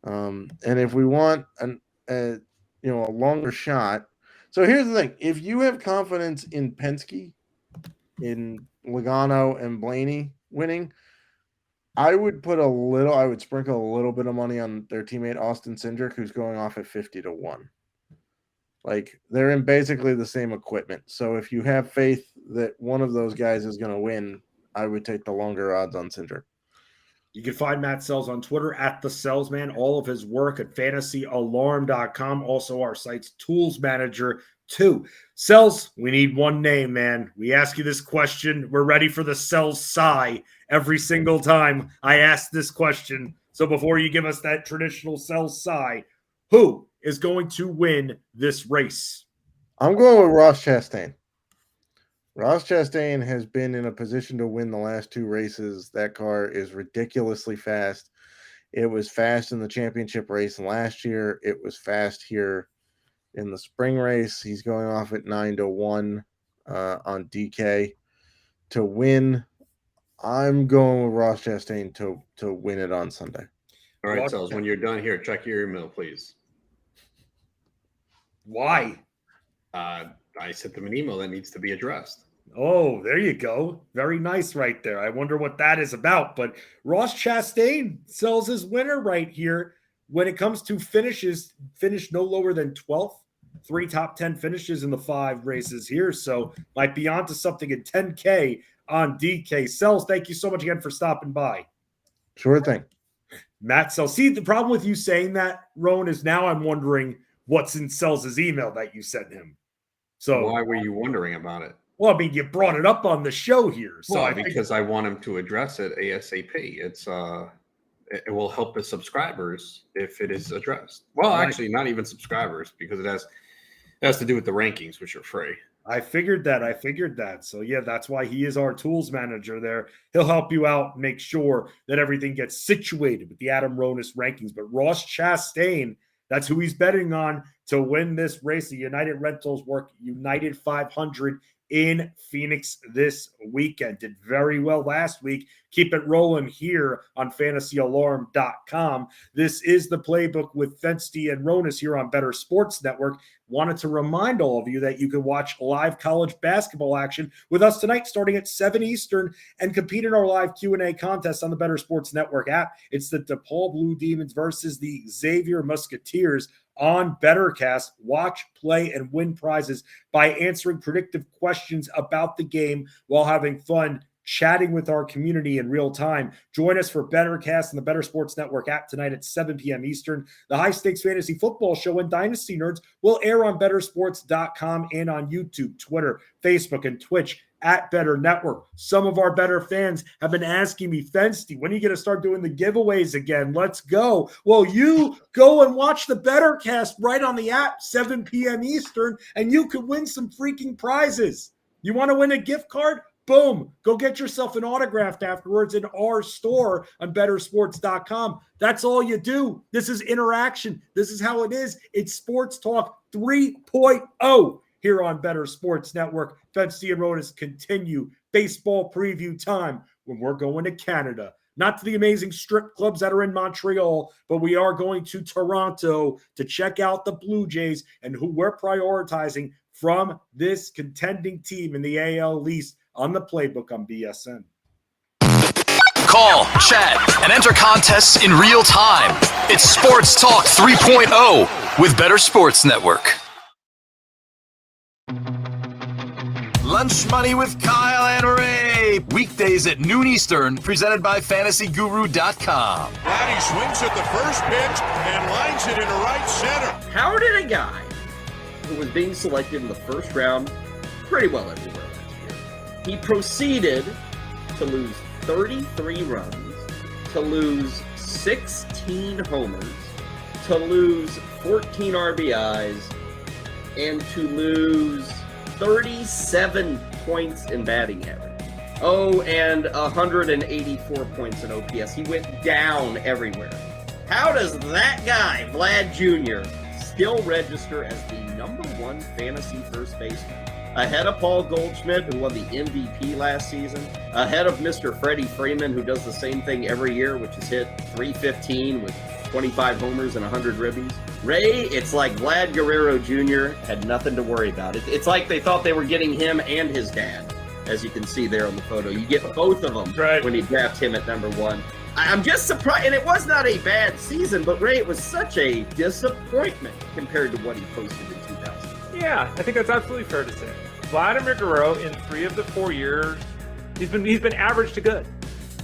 And if we want a longer shot. So here's the thing. If you have confidence in Penske, in Logano and Blaney winning, I would sprinkle a little bit of money on their teammate Austin Cindric, who's going off at 50-1. Like, they're in basically the same equipment. So if you have faith that one of those guys is going to win, I would take the longer odds on Cindric. You can find Matt Sells on Twitter at The Salesman. All of his work at fantasyalarm.com. Also our site's tools manager too. Sells, we need one name, man. We ask you this question. We're ready for the Sells sigh every single time I ask this question. So before you give us that traditional Sells sigh, who is going to win this race? I'm going with Ross Chastain. Ross Chastain has been in a position to win the last two races. That car is ridiculously fast. It was fast in the championship race last year. It was fast here in the spring race. He's going off at 9-1 on DK to win. I'm going with Ross Chastain to win it on Sunday. All right, Sells, when you're done here, check your email, please. Why? I sent them an email that needs to be addressed. Oh, there you go. Very nice right there. I wonder what that is about. But Ross Chastain Sells his winner right here. When it comes to finishes, finished no lower than 12th. 3 top 10 finishes in the 5 races here. So might be onto something at 10K on DK. Sells, thank you so much again for stopping by. Sure thing. Matt Sells. See, the problem with you saying that, Rowan, is now I'm wondering what's in Sells' email that you sent him. So why were you wondering about it? Well, I mean, you brought it up on the show here. So because I want him to address it ASAP. It's it will help the subscribers if it is addressed. Well, actually, not even subscribers, because it has to do with the rankings, which are free. I figured that. So yeah, that's why he is our tools manager there. He'll help you out, make sure that everything gets situated with the Adam Ronis rankings. But Ross Chastain, that's who he's betting on to win this race. The United Rentals work United 500 in Phoenix this weekend. Did very well last week. Keep it rolling here on fantasyalarm.com. This is the playbook with Fensty and Ronis here on Bettor Sports Network. Wanted to remind all of you that you can watch live college basketball action with us tonight starting at 7 Eastern and compete in our live Q&A contest on the Bettor Sports Network app. It's the DePaul Blue Demons versus the Xavier Musketeers on BetterCast. Watch, play, and win prizes by answering predictive questions about the game while having fun chatting with our community in real time. Join us for Bettorcast on the Bettor Sports Network app tonight at 7 p.m. Eastern. The High Stakes Fantasy Football Show and Dynasty Nerds will air on bettorsports.com and on YouTube, Twitter, Facebook, and Twitch at Bettor Network. Some of our Bettor fans have been asking me, Fensty, when are you going to start doing the giveaways again? Let's go. Well, you go and watch the Bettorcast right on the app, 7 p.m. Eastern, and you could win some freaking prizes. You want to win a gift card? Boom. Go get yourself an autograph afterwards in our store on bettorsports.com. That's all you do. This is interaction. This is how it is. It's Sports Talk 3.0 here on Bettor Sports Network. Fensty and Rodas continue baseball preview time when we're going to Canada. Not to the amazing strip clubs that are in Montreal, but we are going to Toronto to check out the Blue Jays and who we're prioritizing from this contending team in the AL East on the Playbook on BSN. Call, chat, and enter contests in real time. It's Sports Talk 3.0 with Bettor Sports Network. Lunch Money with Kyle and Ray. Weekdays at noon Eastern, presented by FantasyGuru.com. Vladdy swings at the first pitch and lines it into right center. How did a guy who was being selected in the first round pretty well everywhere last year, he proceeded to lose 33 runs, to lose 16 homers, to lose 14 RBIs, and to lose 37 points in batting average. Oh, and 184 points in OPS. He went down everywhere. How does that guy, Vlad Jr., still register as the #1 fantasy first baseman? Ahead of Paul Goldschmidt, who won the MVP last season. Ahead of Mr. Freddie Freeman, who does the same thing every year, which is hit .315 with 25 homers and 100 ribbies. Ray, it's like Vlad Guerrero Jr. had nothing to worry about. It's like they thought they were getting him and his dad, as you can see there on the photo. You get both of them when you draft him at #1. I'm just surprised, and it was not a bad season, but Ray, it was such a disappointment compared to what he posted in 2000. Yeah, I think that's absolutely fair to say. Vladimir Guerrero, in 3 of the 4 years, he's been average to good.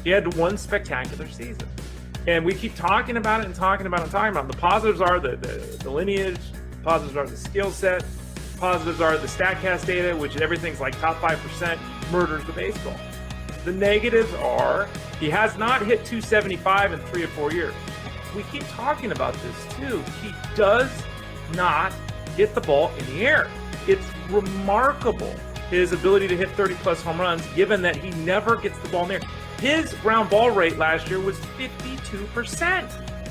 He had one spectacular season. And we keep talking about it and talking about it and talking about it. The positives are the lineage, the positives are the skill set, the positives are the StatCast data, which everything's like top 5% murders the baseball. The negatives are he has not hit 275 in 3 or 4 years. We keep talking about this too. He does not hit the ball in the air. It's remarkable, his ability to hit 30-plus home runs, given that he never gets the ball in the air. His ground ball rate last year was 52%.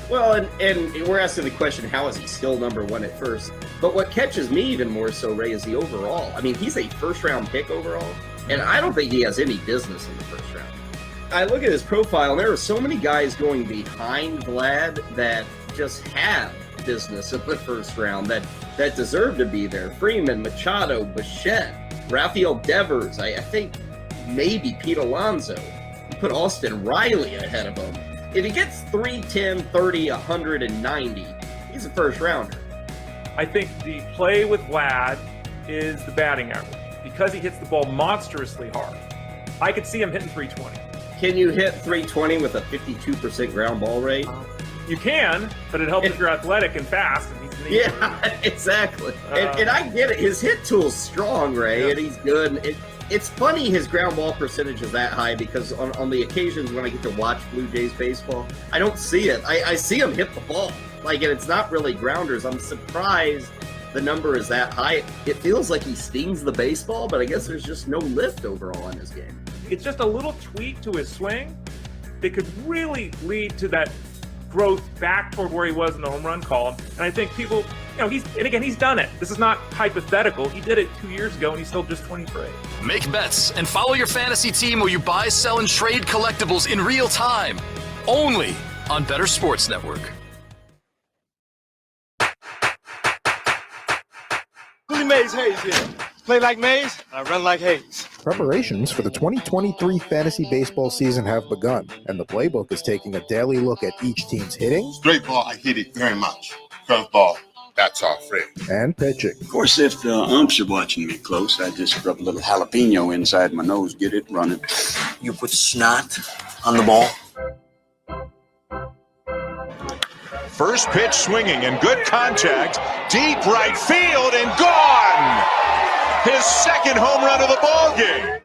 Well, and we're asking the question, how is he still #1 at first? But what catches me even more so, Ray, is the overall. I mean, he's a first-round pick overall, and I don't think he has any business in the first round. I look at his profile, and there are so many guys going behind Vlad that just have business in the first round that deserve to be there. Freeman, Machado, Bichette, Rafael Devers, I think maybe Pete Alonso. You put Austin Riley ahead of him. If he gets 310, 30, 190, he's a first rounder. I think the play with Vlad is the batting average because he hits the ball monstrously hard. I could see him hitting 320. Can you hit 320 with a 52% ground ball rate? You can, but it helps if you're athletic and fast. And he's yeah, exactly. And I get it. His hit tool's strong, Ray, and he's good. It's funny his ground ball percentage is that high because on the occasions when I get to watch Blue Jays baseball, I don't see it. I see him hit the ball. And it's not really grounders. I'm surprised the number is that high. It feels like he stings the baseball, but I guess there's just no lift overall in his game. It's just a little tweak to his swing that could really lead to that growth back toward where he was in the home run column. And I think people, he's done it. This is not hypothetical. He did it 2 years ago, and he's still just 23. Make bets and follow your fantasy team while you buy, sell, and trade collectibles in real time. Only on Bettor Sports Network. Willie Mays Hayes here. Play like Mays, I run like Hayes. Preparations for the 2023 fantasy baseball season have begun, and the Playbook is taking a daily look at each team's hitting. Straight ball, I hit it very much. Curveball, that's our friend. And pitching. Of course, if the umps are watching me close, I just rub a little jalapeno inside my nose, get it running. you put snot on the ball? First pitch swinging and good contact. Deep right field and gone. His second home run of the ball game.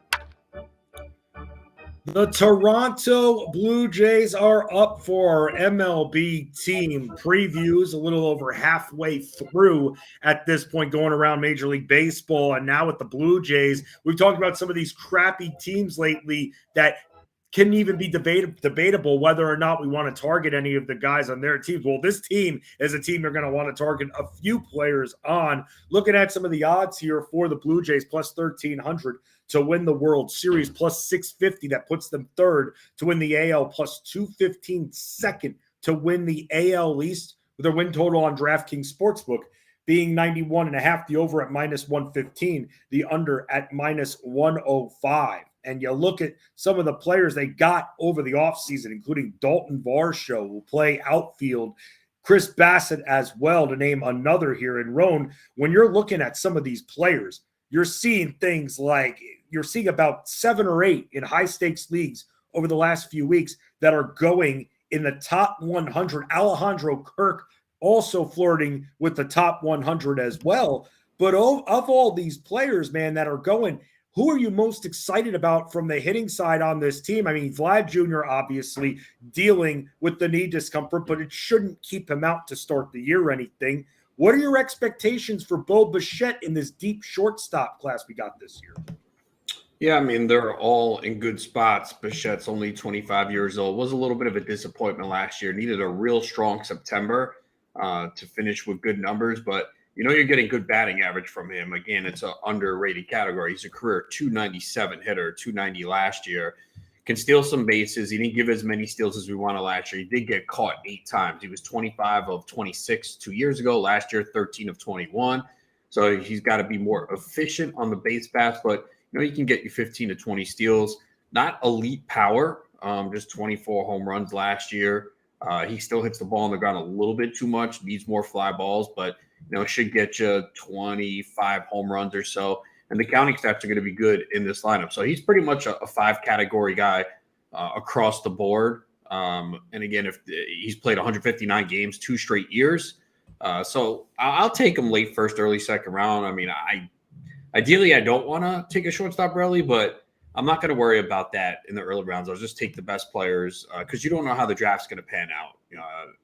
The Toronto Blue Jays are up for our MLB team previews, a little over halfway through at this point, going around Major League Baseball. And now with the Blue Jays, we've talked about some of these crappy teams lately that can even be debatable whether or not we want to target any of the guys on their teams. Well, this team is a team you're going to want to target a few players on. Looking at some of the odds here for the Blue Jays, plus 1,300 to win the World Series, plus 650. That puts them third to win the AL, plus 215 second to win the AL East, with their win total on DraftKings Sportsbook being 91.5, the over at minus 115, the under at minus 105. And you look at some of the players they got over the offseason, including Dalton Varsho, who will play outfield, Chris Bassett as well, to name another here. And Roan, when you're looking at some of these players, you're seeing things like you're seeing about 7 or 8 in high-stakes leagues over the last few weeks that are going in the top 100. Alejandro Kirk also flirting with the top 100 as well. But of all these players, man, that are going, who are you most excited about from the hitting side on this team? I mean, Vlad Jr. obviously dealing with the knee discomfort, but it shouldn't keep him out to start the year or anything. What are your expectations for Bo Bichette in this deep shortstop class we got this year? Yeah, I mean, they're all in good spots. Bichette's only 25 years old. Was a little bit of a disappointment last year. Needed a real strong September to finish with good numbers, but you're getting good batting average from him. Again, it's an underrated category. He's a career 297 hitter, 290 last year. Can steal some bases. He didn't give as many steals as we wanted last year. He did get caught 8 times. He was 25 of 26 2 years ago. Last year, 13 of 21. So he's got to be more efficient on the base paths, but he can get you 15 to 20 steals. Not elite power, just 24 home runs last year. He still hits the ball on the ground a little bit too much, needs more fly balls, but should get you 25 home runs or so. And the counting stats are going to be good in this lineup. So he's pretty much a 5-category guy across the board. And again, if he's played 159 games, 2 straight years. So I'll take him late first, early second round. I mean, ideally, I don't want to take a shortstop early, but I'm not going to worry about that in the early rounds. I'll just take the best players because you don't know how the draft's going to pan out.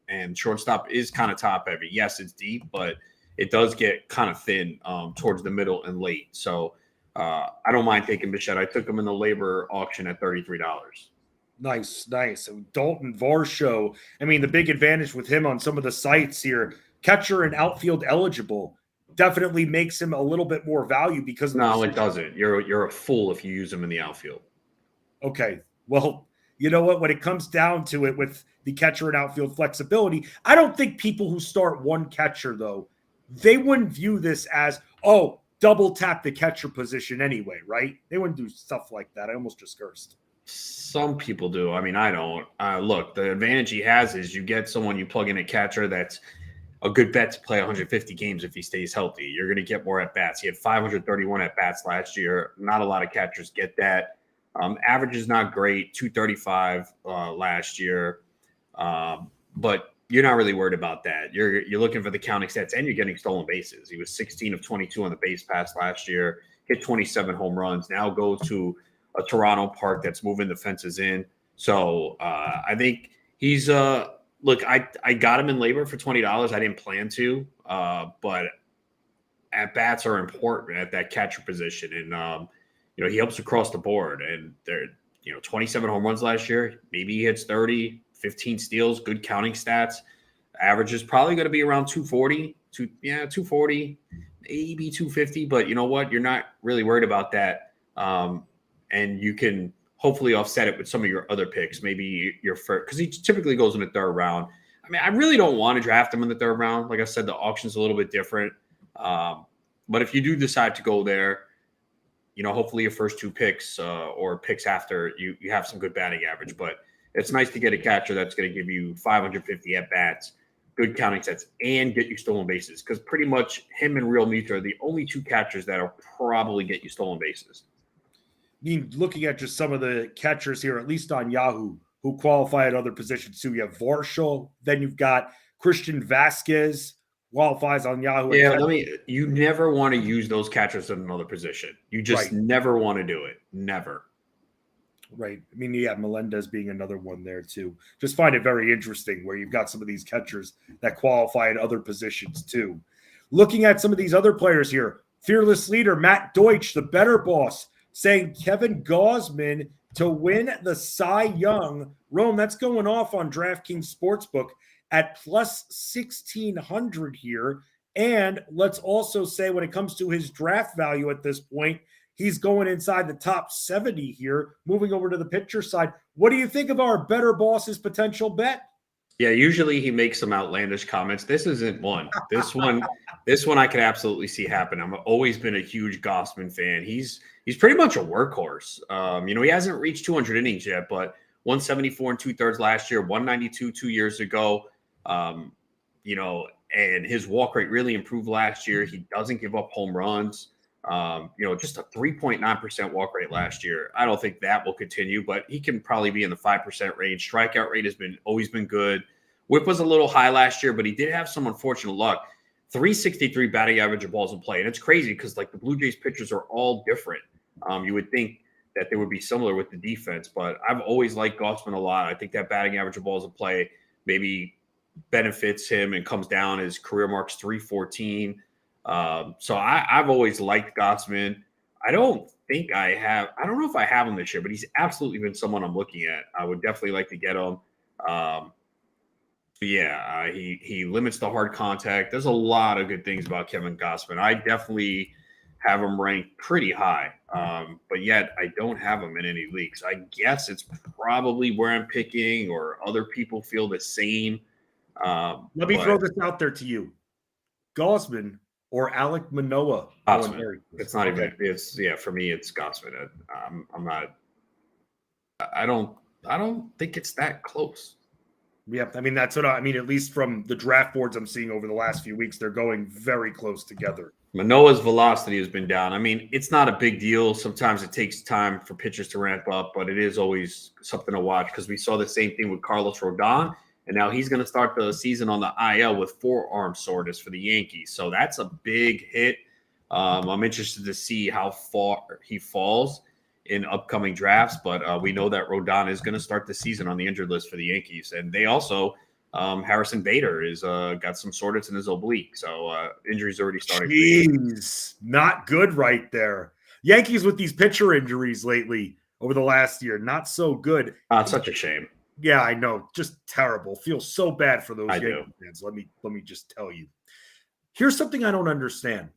And shortstop is kind of top heavy. Yes, it's deep, but it does get kind of thin towards the middle and late. So I don't mind taking Bichette. I took him in the labor auction at $33. Nice. And Dalton Varsho, I mean, the big advantage with him on some of the sites here, catcher and outfield eligible, definitely makes him a little bit more value because no, it doesn't. You're a fool if you use him in the outfield. Okay. Well, you know what? When it comes down to it with the catcher and outfield flexibility, I don't think people who start one catcher, though, they wouldn't view this as, double tap the catcher position anyway, right? They wouldn't do stuff like that. I almost just cursed. Some people do. I mean, I don't. Look, the advantage he has is you get someone, you plug in a catcher that's a good bet to play 150 games if he stays healthy. You're going to get more at-bats. He had 531 at-bats last year. Not a lot of catchers get that. Average is not great, 235 last year. But you're not really worried about that. You're looking for the counting stats, and you're getting stolen bases. He was 16 of 22 on the base pass last year, hit 27 home runs, now go to a Toronto park that's moving the fences in. So I think he's look, I got him in labor for $20. I didn't plan to, but at-bats are important at that catcher position. And, he helps across the board. And they're, 27 home runs last year. Maybe he hits 30, 15 steals, good counting stats. Average is probably going to be around 240, 240, maybe 250. But you know what? You're not really worried about that. And you can hopefully offset it with some of your other picks. Maybe your first, because he typically goes in the 3rd round. I mean, I really don't want to draft him in the 3rd round. Like I said, the auction's a little bit different. But if you do decide to go there, hopefully your first 2 picks or picks after, you have some good batting average. But it's nice to get a catcher that's going to give you 550 at-bats, good counting sets, and get you stolen bases. Because pretty much him and Real Muto are the only 2 catchers that will probably get you stolen bases. mean, looking at just some of the catchers here, at least on Yahoo, who qualify at other positions too. You have Varsho, then you've got Christian Vasquez qualifies on Yahoo. Yeah, you never want to use those catchers in another position. You just never want to do it. Never. Right. I mean, yeah, Melendez being another one there too. Just find it very interesting where you've got some of these catchers that qualify at other positions too. Looking at some of these other players here, fearless leader Matt Deutsch, the Bettor boss, saying Kevin Gausman to win the Cy Young. Rome, that's going off on DraftKings Sportsbook at plus 1,600 here. And let's also say when it comes to his draft value at this point, he's going inside the top 70 here. Moving over to the pitcher side, what do you think of our Bettor boss's potential bet? Yeah, usually he makes some outlandish comments. This isn't one. This one I could absolutely see happen. I've always been a huge Gausman fan. He's pretty much a workhorse. He hasn't reached 200 innings yet, but 174 and 2/3 last year, 192 2 years ago. And his walk rate really improved last year. He doesn't give up home runs. Just a 3.9% walk rate last year. I don't think that will continue, but he can probably be in the 5% range. Strikeout rate has always been good. Whip was a little high last year, but he did have some unfortunate luck. 363 batting average of balls in play. And it's crazy because the Blue Jays pitchers are all different. You would think that they would be similar with the defense, but I've always liked Gausman a lot. I think that batting average of balls in play maybe benefits him and comes down. His career mark's 314. So I've always liked Gausman. I don't know if I have him this year, but he's absolutely been someone I'm looking at. I would definitely like to get him. He limits the hard contact. There's a lot of good things about Kevin Gausman. I definitely have him ranked pretty high, but yet I don't have him in any leagues. I guess it's probably where I'm picking or other people feel the same. Let me throw this out there to you. Gausman or Alek Manoah? Gausman. It's not even. It's for me. It's Gausman. I'm not. I don't think it's that close. Yeah, I mean that's what I mean. At least from the draft boards I'm seeing over the last few weeks, they're going very close together. Manoah's velocity has been down. I mean, it's not a big deal. Sometimes it takes time for pitchers to ramp up, but it is always something to watch because we saw the same thing with Carlos Rodon. And now he's going to start the season on the IL with forearm soreness for the Yankees. So that's a big hit. I'm interested to see how far he falls in upcoming drafts. But we know that Rodon is going to start the season on the injured list for the Yankees. And they also, Harrison Bader is got some soreness in his oblique. So injuries already starting. Jeez, not good right there. Yankees with these pitcher injuries lately over the last year, not so good. It's such a shame. Yeah, I know. Just terrible. Feels so bad for those Yankee fans. Let me just tell you. Here's something I don't understand.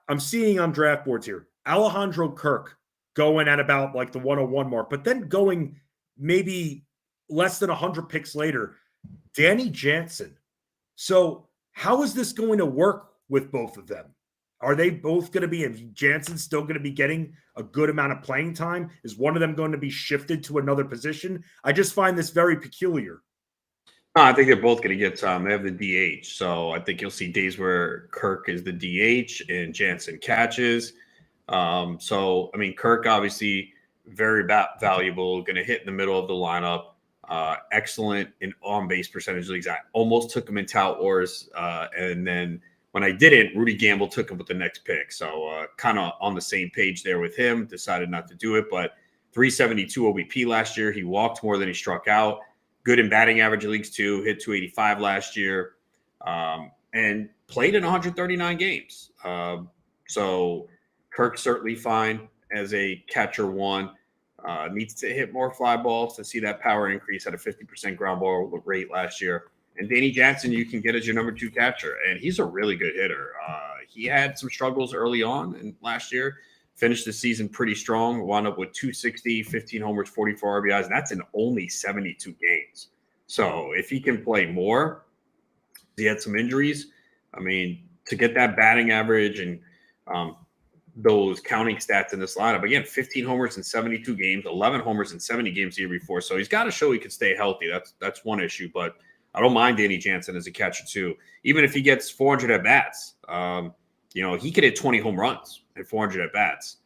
I'm seeing on draft boards here, Alejandro Kirk going at about the 101 mark, but then going maybe less than 100 picks later, Danny Jansen. So how is this going to work with both of them? Are they both going to be, and Jansen's still going to be getting a good amount of playing time? Is one of them going to be shifted to another position? I just find this very peculiar. I think they're both going to get time. They have the DH. So I think you'll see days where Kirk is the DH and Jansen catches. Kirk obviously very valuable, going to hit in the middle of the lineup. Excellent in on-base percentage leagues. I almost took him in Tout Wars, and then when I didn't, Rudy Gamble took him with the next pick. So kind of on the same page there with him, decided not to do it. But 372 OBP last year. He walked more than he struck out. Good in batting average leagues too. Hit 285 last year and played in 139 games. So Kirk certainly fine as a catcher one. Needs to hit more fly balls to see that power increase at a 50% ground ball rate last year. And Danny Jansen, you can get as your number 2 catcher, and he's a really good hitter. He had some struggles early on in last year, finished the season pretty strong, wound up with 260, 15 homers, 44 RBIs, and that's in only 72 games. So if he can play more, he had some injuries. I mean, to get that batting average and those counting stats in this lineup, again, 15 homers in 72 games, 11 homers in 70 games the year before. So he's got to show he can stay healthy. That's one issue, but I don't mind Danny Jansen as a catcher too. Even if he gets 400 at bats, he could hit 20 home runs and 400 at bats.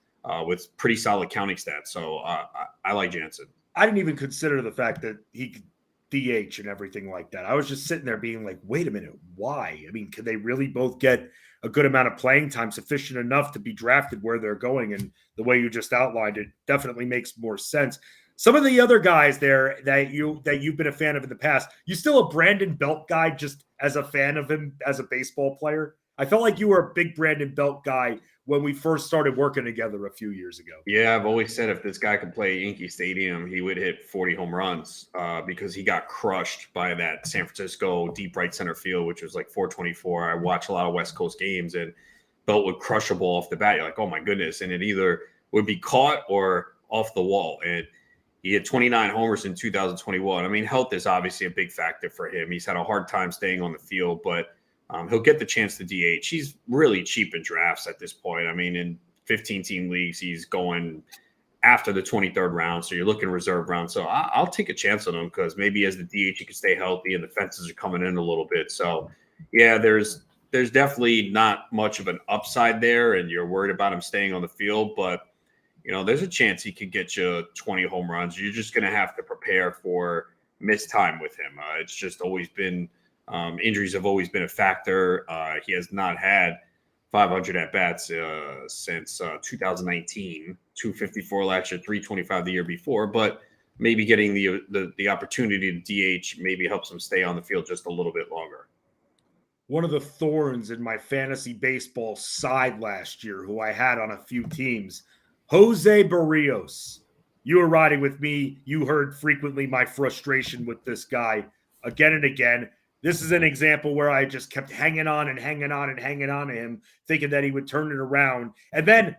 with pretty solid counting stats. So I like Jansen. I didn't even consider the fact that he could DH and everything like that. I was just sitting there being like, wait a minute, why? I mean, could they really both get a good amount of playing time, sufficient enough to be drafted where they're going? And the way you just outlined it definitely makes more sense. Some of the other guys there that you've been a fan of in the past, you still a Brandon Belt guy just as a fan of him as a baseball player? I felt like you were a big Brandon Belt guy when we first started working together a few years ago. Yeah, I've always said if this guy could play at Yankee Stadium, he would hit 40 home runs because he got crushed by that San Francisco deep right center field, which was like 424. I watch a lot of West Coast games, and Belt would crush a ball off the bat. You're like, oh my goodness. And it either would be caught or off the wall. And he had 29 homers in 2021. I mean, health is obviously a big factor for him. He's had a hard time staying on the field, but he'll get the chance to DH. He's really cheap in drafts at this point. I mean, in 15-team leagues, he's going after the 23rd round, so you're looking reserve round. So I'll take a chance on him because maybe as the DH, he can stay healthy and the fences are coming in a little bit. So, yeah, there's definitely not much of an upside there, and you're worried about him staying on the field. But, you know, there's a chance he could get you 20 home runs. You're just going to have to prepare for missed time with him. It's just always been injuries have always been a factor. He has not had 500 at-bats since 2019, 254 last year, 325 the year before. But maybe getting the opportunity to DH maybe helps him stay on the field just a little bit longer. One of the thorns in my fantasy baseball side last year, who I had on a few teams, Jose Barrios. You were riding with me. You heard frequently my frustration with this guy again and again. This is an example where I just kept hanging on and hanging on and hanging on to him, thinking that he would turn it around. And then,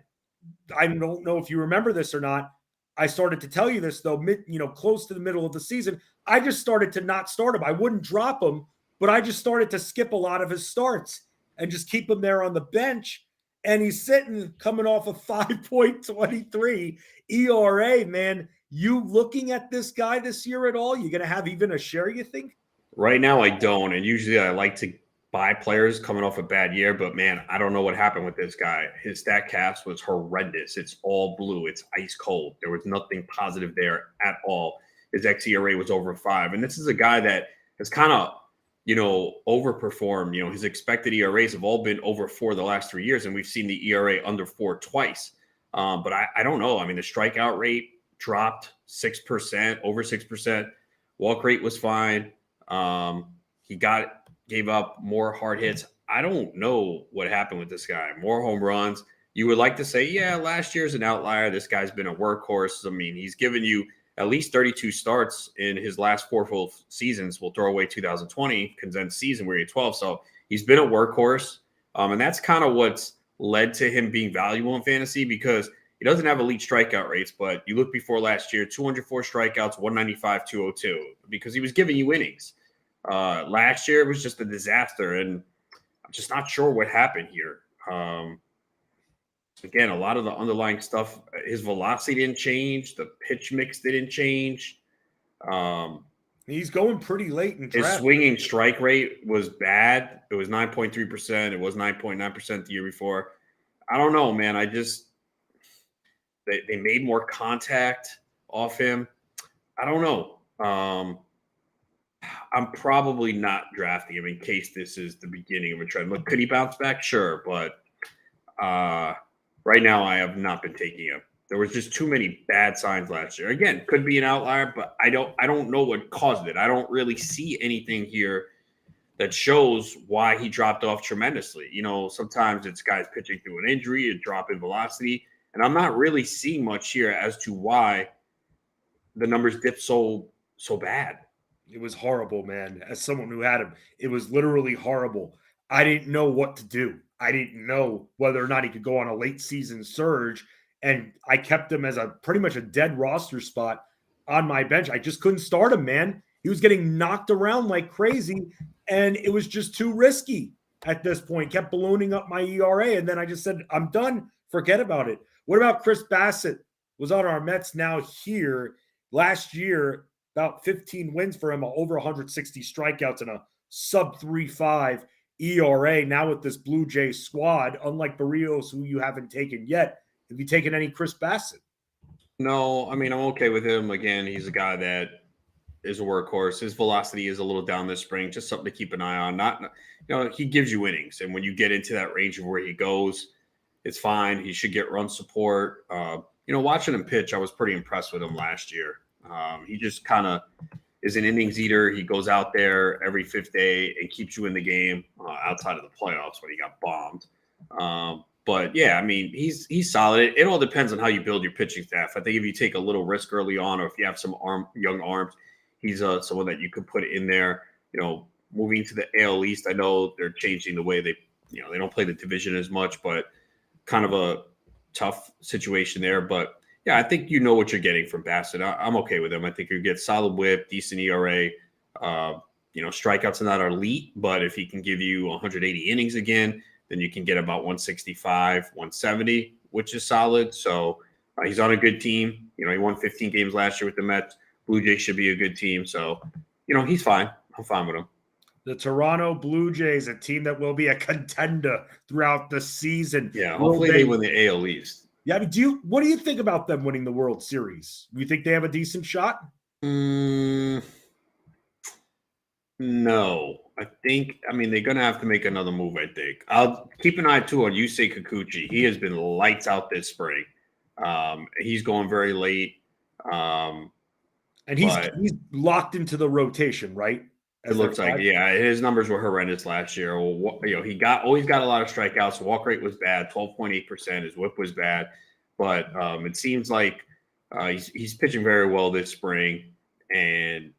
I don't know if you remember this or not, I started to tell you this, though, close to the middle of the season, I just started to not start him. I wouldn't drop him, but I just started to skip a lot of his starts and just keep him there on the bench. And he's sitting coming off a 5.23 ERA, man. You looking at this guy this year at all? You going to have even a share, you think? Right now, I don't. And usually I like to buy players coming off a bad year. But, man, I don't know what happened with this guy. His StatCast was horrendous. It's all blue. It's ice cold. There was nothing positive there at all. His xERA was over 5. And this is a guy that has kind of, overperformed. His expected ERAs have all been over 4 the last 3 years. And we've seen the ERA under 4 twice. But I don't know. I mean, the strikeout rate dropped 6%, over 6%. Walk rate was fine. He gave up more hard hits. I don't know what happened with this guy. More home runs. You would like to say, yeah, last year's an outlier. This guy's been a workhorse. I mean, he's given you at least 32 starts in his last 4 full seasons. We'll throw away 2020 condensed season where he had 12. So he's been a workhorse. And that's kind of what's led to him being valuable in fantasy because he doesn't have elite strikeout rates, but you look before last year, 204 strikeouts, 195, 202, because he was giving you innings. Last year it was just a disaster, and I'm just not sure what happened here. Again, a lot of the underlying stuff, his velocity didn't change, the pitch mix didn't change. He's going pretty late in draft. His swinging strike rate was bad. It was 9.3%. It was 9.9% the year before. I don't know, man. They made more contact off him. I don't know. I'm probably not drafting him in case this is the beginning of a trend. Look, could he bounce back? Sure, but right now I have not been taking him. There was just too many bad signs last year. Again, could be an outlier, but I don't know what caused it. I don't really see anything here that shows why he dropped off tremendously. Sometimes it's guys pitching through an injury, a drop in velocity, and I'm not really seeing much here as to why the numbers dipped so bad. It was horrible, man. As someone who had him, it was literally horrible. I didn't know what to do. I didn't know whether or not he could go on a late season surge. And I kept him as pretty much a dead roster spot on my bench. I just couldn't start him, man. He was getting knocked around like crazy. And it was just too risky at this point. Kept ballooning up my ERA. And then I just said, I'm done. Forget about it. What about Chris Bassett? Was on our Mets now here last year. About 15 wins for him, over 160 strikeouts and a sub 3.5 ERA. Now with this Blue Jays squad, unlike Barrios, who you haven't taken yet, Have you taken any Chris Bassett? No, I mean, I'm okay with him. Again, he's a guy that is a workhorse. His velocity is a little down this spring, just something to keep an eye on. He gives you innings. And when you get into that range of where he goes, it's fine. He should get run support. Watching him pitch, I was pretty impressed with him last year. He just kind of is an innings eater. He goes out there every fifth day and keeps you in the game outside of the playoffs when he got bombed. But yeah, I mean, he's solid. It all depends on how you build your pitching staff. I think if you take a little risk early on, or if you have some young arms, he's someone that you could put in there. Moving to the AL East, I know they're changing the way they don't play the division as much, but kind of a tough situation there. But yeah, I think you know what you're getting from Bassett. I'm okay with him. I think you get solid whip, decent ERA. Strikeouts are not elite, but if he can give you 180 innings again, then you can get about 165, 170, which is solid. So he's on a good team. He won 15 games last year with the Mets. Blue Jays should be a good team. So, he's fine. I'm fine with him. The Toronto Blue Jays, a team that will be a contender throughout the season. Yeah, hopefully they win the AL East. Yeah, I mean, what do you think about them winning the World Series? Do you think they have a decent shot? No. They're going to have to make another move, I think. I'll keep an eye, too, on Yusei Kikuchi. He has been lights out this spring. He's going very late. And he's locked into the rotation, right? It looks like, yeah. His numbers were horrendous last year. He always got a lot of strikeouts. Walk rate was bad, 12.8%. His whip was bad. But it seems like he's pitching very well this spring. And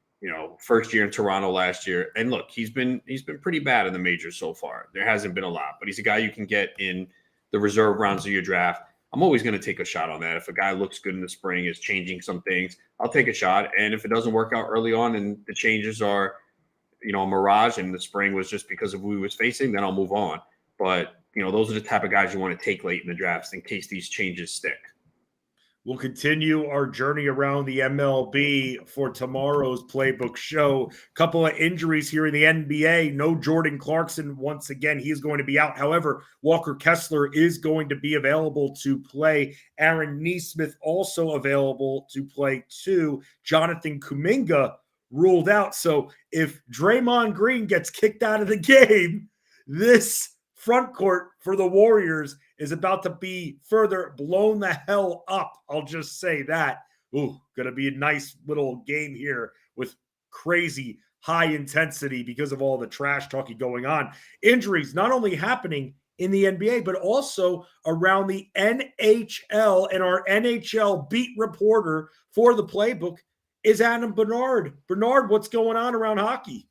first year in Toronto last year. And look, he's been pretty bad in the majors so far. There hasn't been a lot, but he's a guy you can get in the reserve rounds of your draft. I'm always going to take a shot on that. If a guy looks good in the spring, is changing some things, I'll take a shot. And if it doesn't work out early on and the changes are, a mirage and the spring was just because of who he was facing, then I'll move on. But, those are the type of guys you want to take late in the drafts in case these changes stick. We'll continue our journey around the MLB for tomorrow's Playbook show. Couple of injuries here in the NBA. No Jordan Clarkson. Once again, he is going to be out. However, Walker Kessler is going to be available to play. Aaron Nesmith also available to play too. Jonathan Kuminga ruled out. So if Draymond Green gets kicked out of the game, this front court for the Warriors is about to be further blown the hell up. I'll just say that. Ooh, going to be a nice little game here with crazy high intensity because of all the trash talking going on. Injuries not only happening in the NBA, but also around the NHL. And our NHL beat reporter for the Playbook is Adam Bernard. Bernard, what's going on around hockey?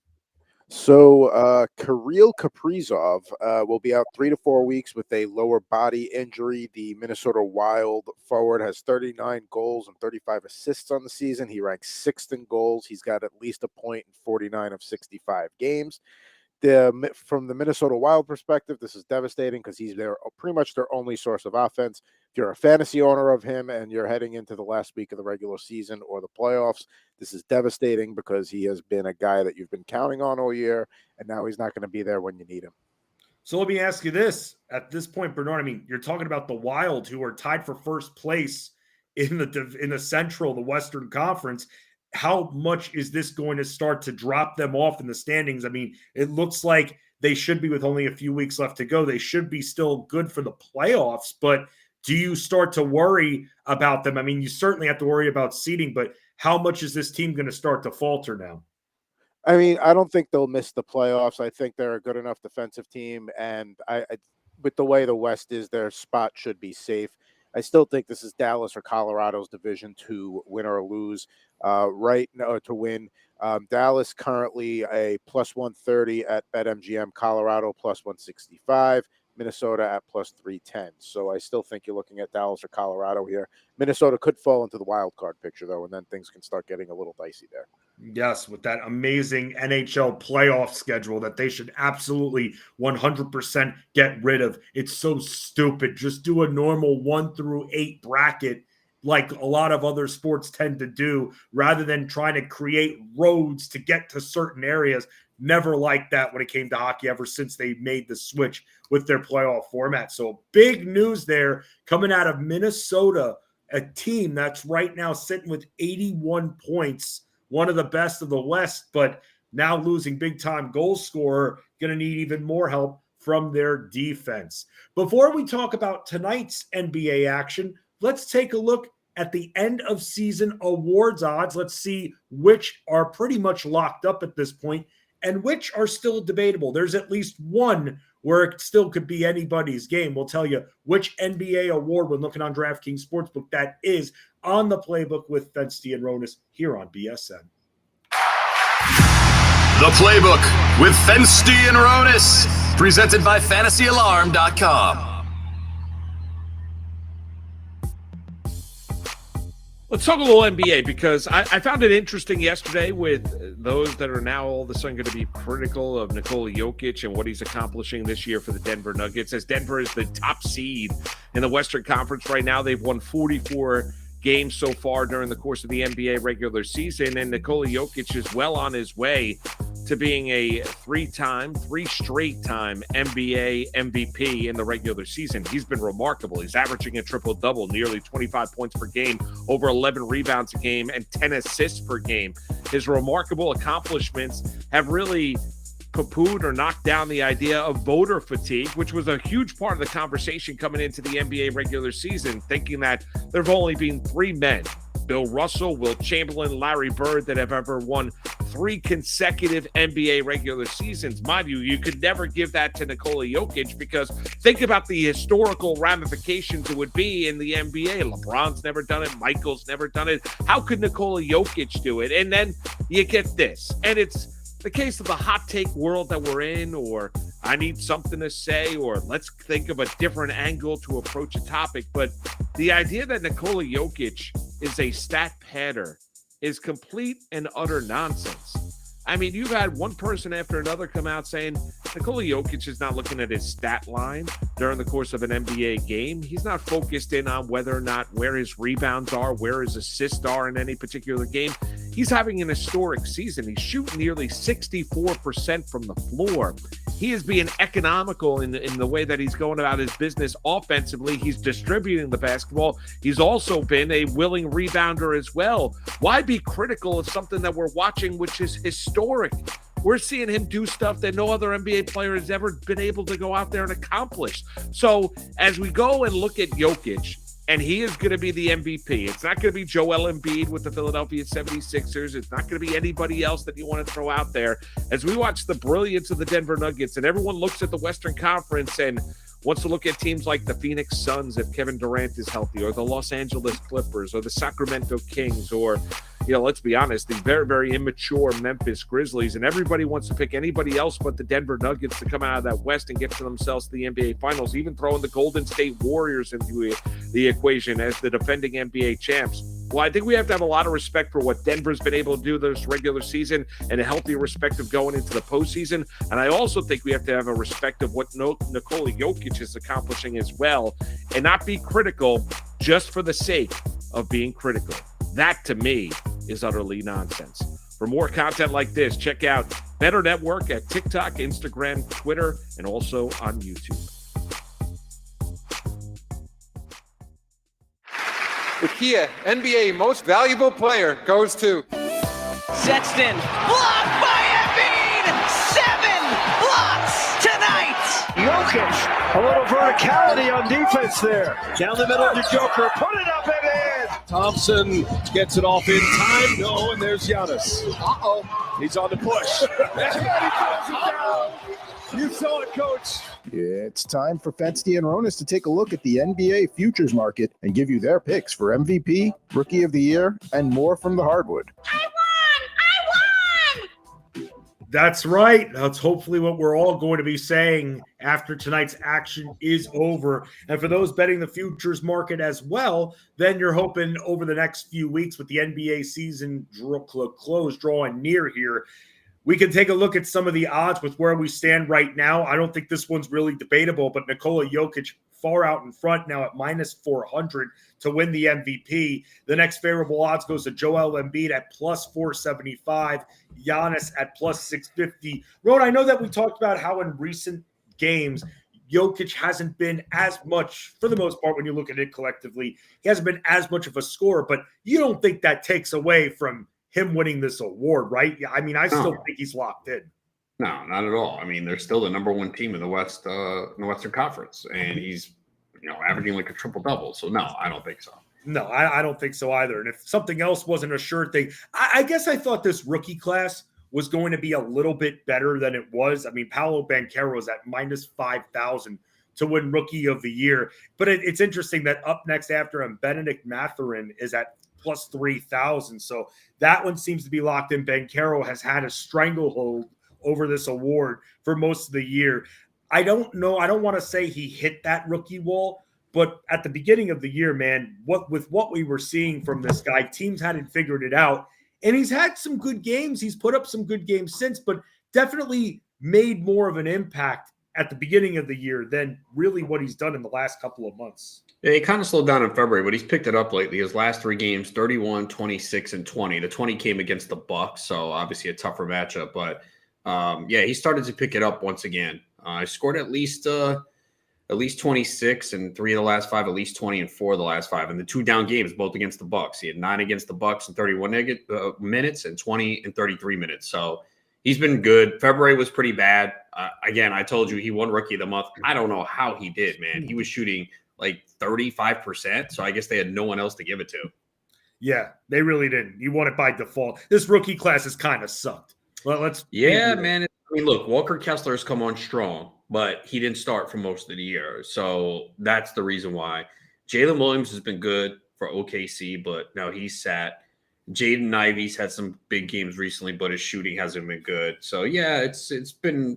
So Kirill Kaprizov will be out 3 to 4 weeks with a lower body injury. The Minnesota Wild forward has 39 goals and 35 assists on the season. He ranks 6th in goals. He's got at least a point in 49 of 65 games. From the Minnesota Wild perspective, this is devastating because he's pretty much their only source of offense. If you're a fantasy owner of him and you're heading into the last week of the regular season or the playoffs, this is devastating because he has been a guy that you've been counting on all year, and now he's not going to be there when you need him. So let me ask you this. At this point, Bernard, you're talking about the Wild, who are tied for first place in the Central, the Western Conference. How much is this going to start to drop them off in the standings? It looks like they should be, with only a few weeks left to go, they should be still good for the playoffs. But do you start to worry about them? You certainly have to worry about seeding, but how much is this team going to start to falter now? I don't think they'll miss the playoffs. I think they're a good enough defensive team, and I with the way the West is, their spot should be safe. I still think this is Dallas or Colorado's division to win or lose. To win. Dallas currently a plus 130 at BetMGM, Colorado plus 165, Minnesota at plus 310. So I still think you're looking at Dallas or Colorado here. Minnesota could fall into the wild card picture, though, and then things can start getting a little dicey there. Yes, with that amazing NHL playoff schedule that they should absolutely 100% get rid of. It's so stupid. Just do a normal 1 through 8 bracket like a lot of other sports tend to do, rather than trying to create roads to get to certain areas. never liked that when it came to hockey ever since they made the switch with their playoff format. So big news there coming out of Minnesota, a team that's right now sitting with 81 points, one of the best of the West, but now losing big-time goal scorer, going to need even more help from their defense. Before we talk about tonight's NBA action, let's take a look at the end of season awards odds. Let's see which are pretty much locked up at this point and which are still debatable. There's at least one where it still could be anybody's game. We'll tell you which NBA award when looking on DraftKings Sportsbook that is on the Playbook with Fensty and Ronis here on BSN. The Playbook with Fensty and Ronis, presented by FantasyAlarm.com. Let's talk a little NBA because I found it interesting yesterday with those that are now all of a sudden going to be critical of Nikola Jokic and what he's accomplishing this year for the Denver Nuggets. As Denver is the top seed in the Western Conference right now, they've won 44 games so far during the course of the NBA regular season, and Nikola Jokic is well on his way to being a three straight time NBA MVP in the regular season. He's been remarkable. He's averaging a triple-double, nearly 25 points per game, over 11 rebounds a game, and 10 assists per game. His remarkable accomplishments have really poo-pooed or knocked down the idea of voter fatigue, which was a huge part of the conversation coming into the NBA regular season, thinking that there have only been three men, Bill Russell, Wilt Chamberlain, Larry Bird, that have ever won 3 consecutive NBA regular seasons. Mind you, you could never give that to Nikola Jokic because think about the historical ramifications it would be in the NBA. LeBron's never done it. Michael's never done it. How could Nikola Jokic do it? And then you get this, and it's the case of the hot take world that we're in, or I need something to say, or let's think of a different angle to approach a topic. But the idea that Nikola Jokic is a stat padder is complete and utter nonsense. I mean, you've had one person after another come out saying Nikola Jokic is not looking at his stat line during the course of an NBA game. He's not focused in on whether or not where his rebounds are, where his assists are in any particular game. He's having an historic season. He's shooting nearly 64% from the floor. He is being economical in the way that he's going about his business offensively. He's distributing the basketball. He's also been a willing rebounder as well. Why be critical of something that we're watching, which is historic? We're seeing him do stuff that no other NBA player has ever been able to go out there and accomplish. So as we go and look at Jokic, and he is going to be the MVP. It's not going to be Joel Embiid with the Philadelphia 76ers. It's not going to be anybody else that you want to throw out there. As we watch the brilliance of the Denver Nuggets, and everyone looks at the Western Conference and wants to look at teams like the Phoenix Suns if Kevin Durant is healthy, or the Los Angeles Clippers, or the Sacramento Kings, or, let's be honest, the very, very immature Memphis Grizzlies, and everybody wants to pick anybody else but the Denver Nuggets to come out of that West and get to themselves to the NBA Finals, even throwing the Golden State Warriors into the equation as the defending NBA champs. Well, I think we have to have a lot of respect for what Denver's been able to do this regular season and a healthy respect of going into the postseason. And I also think we have to have a respect of what Nikola Jokic is accomplishing as well, and not be critical just for the sake of being critical. That, to me, is utterly nonsense. For more content like this, check out Bettor Network at TikTok, Instagram, Twitter, and also on YouTube. The Kia NBA Most Valuable Player goes to Sexton. Blocked by Embiid! 7 blocks tonight! Jokic, a little verticality on defense there. Down the middle to Joker, put it up and in! Thompson gets it off in time. No, and there's Giannis. Uh-oh. He's on the push. And he throws it down. You saw it, Coach. It's time for Fensty and Ronis to take a look at the NBA futures market and give you their picks for MVP, Rookie of the Year, and more from the hardwood. That's right. That's hopefully what we're all going to be saying after tonight's action is over. And for those betting the futures market as well, then you're hoping over the next few weeks with the NBA season close drawing near here, we can take a look at some of the odds with where we stand right now. I don't think this one's really debatable, but Nikola Jokic far out in front, now at minus 400 to win the MVP. The next favorable odds goes to Joel Embiid at plus 475, Giannis at plus 650. Ron, I know that we talked about how in recent games, Jokic hasn't been as much, for the most part, when you look at it collectively, he hasn't been as much of a scorer, but you don't think that takes away from him winning this award, right? I mean, I still think he's locked in. No, not at all. I mean, they're still the number one team in the West, in the Western Conference, and he's, averaging like a triple-double. So, no, I don't think so. No, I don't think so either. And if something else wasn't a sure thing, I guess I thought this rookie class was going to be a little bit better than it was. I mean, Paolo Banchero is at minus 5,000 to win Rookie of the Year. But it's interesting that up next after him, Benedict Mathurin is at plus 3,000. So that one seems to be locked in. Banchero has had a stranglehold over this award for most of the year. I don't know. I don't want to say he hit that rookie wall, but at the beginning of the year, man, with what we were seeing from this guy, teams hadn't figured it out. And he's had some good games. He's put up some good games since, but definitely made more of an impact at the beginning of the year than really what he's done in the last couple of months. Yeah, he kind of slowed down in February, but he's picked it up lately. His last 3 games, 31, 26, and 20. The 20 came against the Bucks, so obviously a tougher matchup. But, he started to pick it up once again. I scored at least 26 and 3 of the last 5, at least 20 and 4 of the last 5. And the 2 down games, both against the Bucks. He had 9 against the Bucks in 31 minutes and 20 and 33 minutes. So he's been good. February was pretty bad. Again, I told you he won Rookie of the Month. I don't know how he did, man. He was shooting like 35%. So I guess they had no one else to give it to. Yeah, they really didn't. He won it by default. This rookie class has kind of sucked. Well, man. I mean, look, Walker Kessler has come on strong, but he didn't start for most of the year. So that's the reason why. Jalen Williams has been good for OKC, but now he's sat. Jaden Ivey's had some big games recently, but his shooting hasn't been good. So, yeah, it's been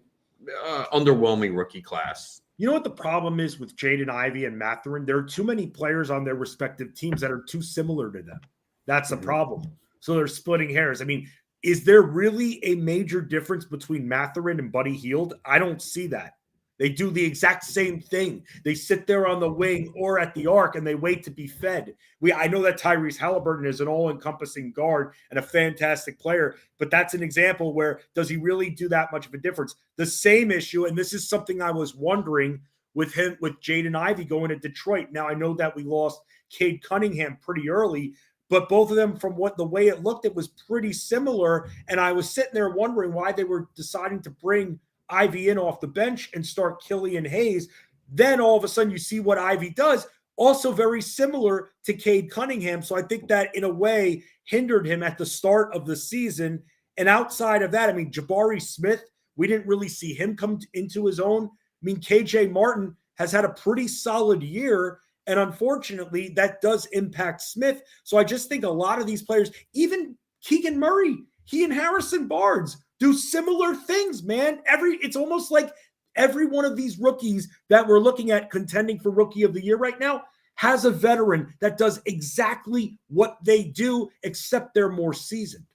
underwhelming rookie class. You know what the problem is with Jaden Ivey and Mathurin? There are too many players on their respective teams that are too similar to them. That's the problem. So they're splitting hairs. I mean, is there really a major difference between Mathurin and Buddy Hield? I don't see that. They do the exact same thing. They sit there on the wing or at the arc and they wait to be fed. I know that Tyrese Halliburton is an all-encompassing guard and a fantastic player, but that's an example where does he really do that much of a difference? The same issue, and this is something I was wondering with Jaden Ivey going to Detroit. Now, I know that we lost Cade Cunningham pretty early, but both of them, from the way it looked, it was pretty similar. And I was sitting there wondering why they were deciding to bring Ivy in off the bench and start Killian Hayes. Then all of a sudden you see what Ivy does, also very similar to Cade Cunningham. So I think that in a way hindered him at the start of the season. And outside of that, I mean, Jabari Smith, we didn't really see him come into his own. I mean, KJ Martin has had a pretty solid year. And unfortunately, that does impact Smith. So I just think a lot of these players, even Keegan Murray, he and Harrison Barnes do similar things, man. It's almost like every one of these rookies that we're looking at contending for Rookie of the Year right now has a veteran that does exactly what they do, except they're more seasoned.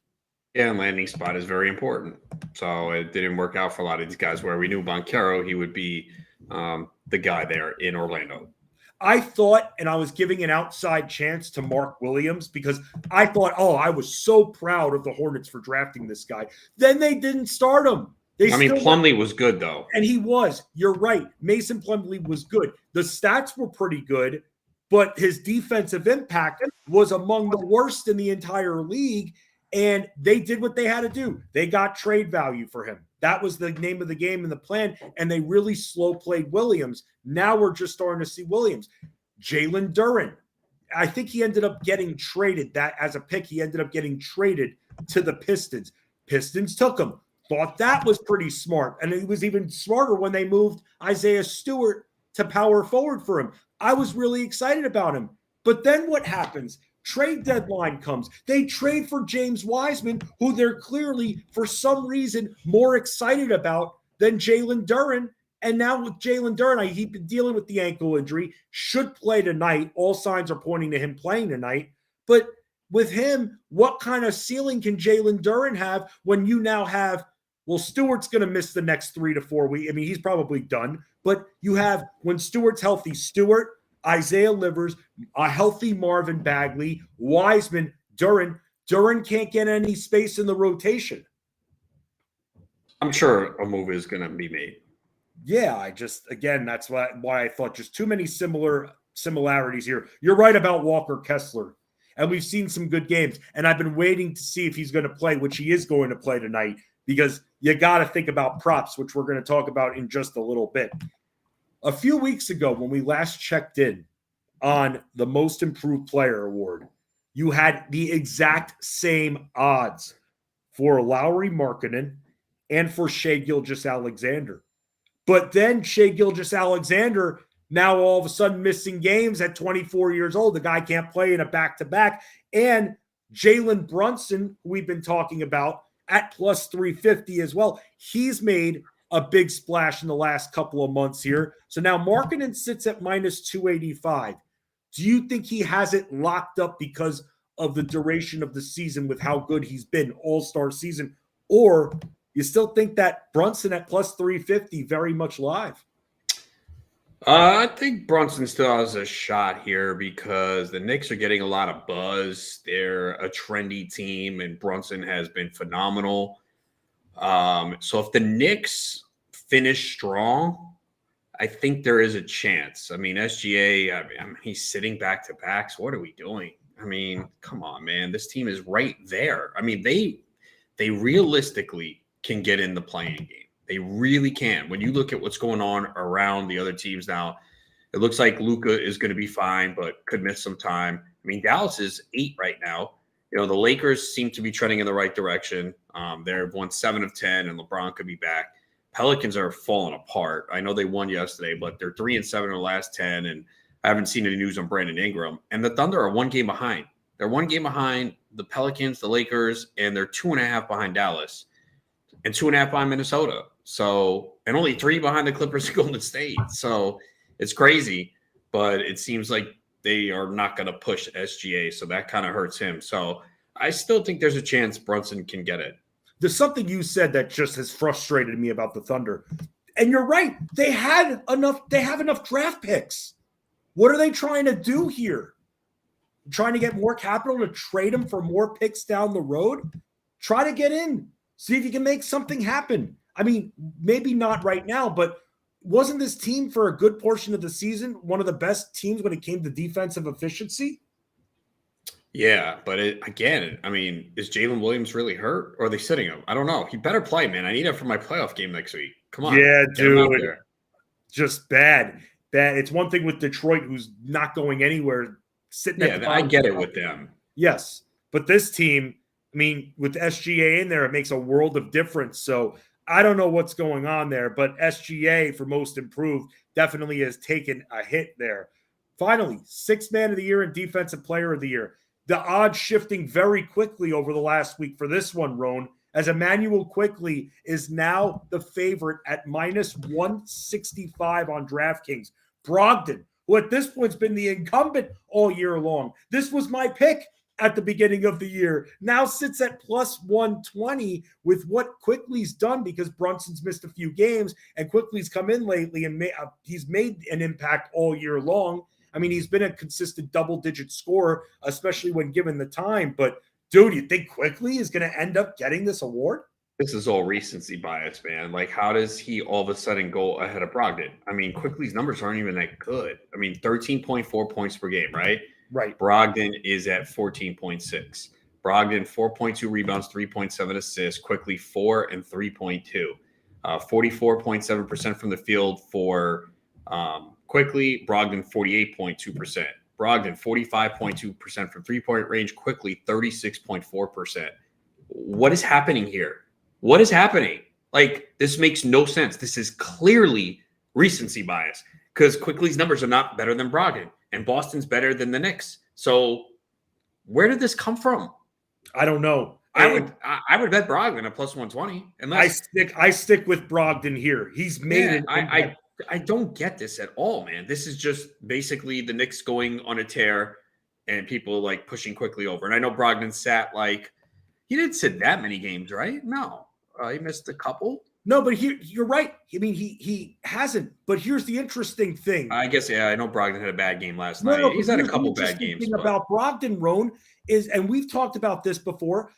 Yeah, and landing spot is very important. So it didn't work out for a lot of these guys where we knew Banchero, he would be the guy there in Orlando. I thought, and I was giving an outside chance to Mark Williams because I thought, I was so proud of the Hornets for drafting this guy. Then they didn't start him. Plumlee was good, though. And he was. You're right. Mason Plumlee was good. The stats were pretty good, but his defensive impact was among the worst in the entire league. And they did what they had to do. They got trade value for him. That was the name of the game and the plan. And they really slow played Williams. Now we're just starting to see Williams. Jalen Duren. I think he ended up getting traded. That as a pick, he ended up getting traded to the Pistons. Pistons took him. Thought that was pretty smart. And it was even smarter when they moved Isaiah Stewart to power forward for him. I was really excited about him. But then what happens? Trade deadline comes. They trade for James Wiseman, who they're clearly, for some reason, more excited about than Jalen Duren. And now with Jalen Duren, he's been dealing with the ankle injury, should play tonight. All signs are pointing to him playing tonight. But with him, what kind of ceiling can Jalen Duren have when you now have Well, Stewart's going to miss the next 3 to 4 weeks. I mean, he's probably done. But you have, when Stewart's healthy, Stewart, Isaiah Livers, a healthy Marvin Bagley, Wiseman, Duran. Duran can't get any space in the rotation. I'm sure a move is going to be made. Yeah, again, that's why I thought just too many similarities here. You're right about Walker Kessler. And we've seen some good games. And I've been waiting to see if he's going to play, which he is going to play tonight, because you got to think about props, which we're going to talk about in just a little bit. A few weeks ago, when we last checked in on the Most Improved Player Award, you had the exact same odds for Lauri Markkanen and for Shai Gilgeous-Alexander. But then Shai Gilgeous-Alexander, now all of a sudden missing games at 24 years old. The guy can't play in a back-to-back. And Jalen Brunson, who we've been talking about, at plus 350 as well. He's made a big splash in the last couple of months here. So now Markkanen sits at minus 285. Do you think he has it locked up because of the duration of the season with how good he's been all-star season? Or you still think that Brunson at plus 350 very much live? I think Brunson still has a shot here because the Knicks are getting a lot of buzz. They're a trendy team, and Brunson has been phenomenal. So if the Knicks finish strong, I think there is a chance. I mean, SGA, I mean, he's sitting back-to-backs. What are we doing? I mean, come on, man. This team is right there. I mean, they realistically can get in the playing game. They really can. When you look at what's going on around the other teams now, it looks like Luka is going to be fine, but could miss some time. I mean, Dallas is 8 right now. You know, the Lakers seem to be trending in the right direction. They've won 7 of 10, and LeBron could be back. Pelicans are falling apart. I know they won yesterday, but they're 3-7 in the last 10, and I haven't seen any news on Brandon Ingram. And the Thunder are 1 game behind. They're 1 game behind the Pelicans, the Lakers, and they're 2.5 behind Dallas and 2.5 behind Minnesota. So, and only 3 behind the Clippers and Golden State. So it's crazy, but it seems like they are not going to push SGA. So that kind of hurts him. So I still think there's a chance Brunson can get it. There's something you said that just has frustrated me about the Thunder. And you're right. They have enough draft picks. What are they trying to do here? Trying to get more capital to trade them for more picks down the road? Try to get in. See if you can make something happen. I mean, maybe not right now, but wasn't this team for a good portion of the season one of the best teams when it came to defensive efficiency? Yeah, but again, I mean, is Jalen Williams really hurt, or are they sitting him? I don't know. He better play, man. I need him for my playoff game next week. Come on. Yeah, dude. Just bad. It's one thing with Detroit, who's not going anywhere, sitting at the bottom. I get it with them. Yes, but this team, I mean, with SGA in there, it makes a world of difference. So I don't know what's going on there, but SGA for Most Improved definitely has taken a hit there. Finally, 6th Man of the Year and Defensive Player of the Year. The odds shifting very quickly over the last week for this one, Roan, as Emmanuel Quickley is now the favorite at minus 165 on DraftKings. Brogdon, who at this point has been the incumbent all year long. This was my pick at the beginning of the year, now sits at plus 120 with what Quickley's done because Brunson's missed a few games and Quickley's come in lately and he's made an impact all year long. I mean, he's been a consistent double-digit scorer, especially when given the time. But, dude, you think Quickley is going to end up getting this award? This is all recency bias, man. Like, how does he all of a sudden go ahead of Brogdon? I mean, Quickley's numbers aren't even that good. I mean, 13.4 points per game, right? Right. Brogdon is at 14.6. Brogdon, 4.2 rebounds, 3.7 assists. Quickly, 4 and 3.2. 44.7% from the field for Quickly. Brogdon, 48.2%. Brogdon, 45.2% from three-point range. Quickly, 36.4%. What is happening here? What is happening? Like, this makes no sense. This is clearly recency bias because Quickly's numbers are not better than Brogdon. And Boston's better than the Knicks. So where did this come from? I don't know. I would bet Brogdon at plus 120. Unless I stick with Brogdon here. He's made it. I don't get this at all, man. This is just basically the Knicks going on a tear and people like pushing Quickly over. And I know Brogdon sat like he didn't sit that many games, right? No. He missed a couple. No, but you're right. I mean, he hasn't. But here's the interesting thing. I guess, I know Brogdon had a bad game last night. No, He's had a couple bad games. Thing about Brogdon, Roan, is, and we've talked about this before,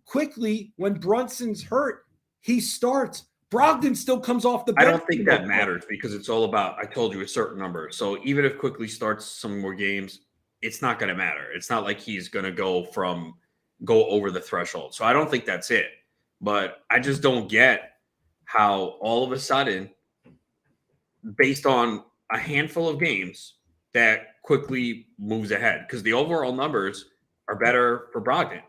quickly, when Brunson's hurt, he starts. Brogdon still comes off the bench. I don't think that matters because it's all about, I told you, a certain number. So even if Quickly starts some more games, it's not going to matter. It's not like he's going to go over the threshold. So I don't think that's it. But I just don't get how all of a sudden, based on a handful of games, that Quickly moves ahead, because the overall numbers are better for Brogdon.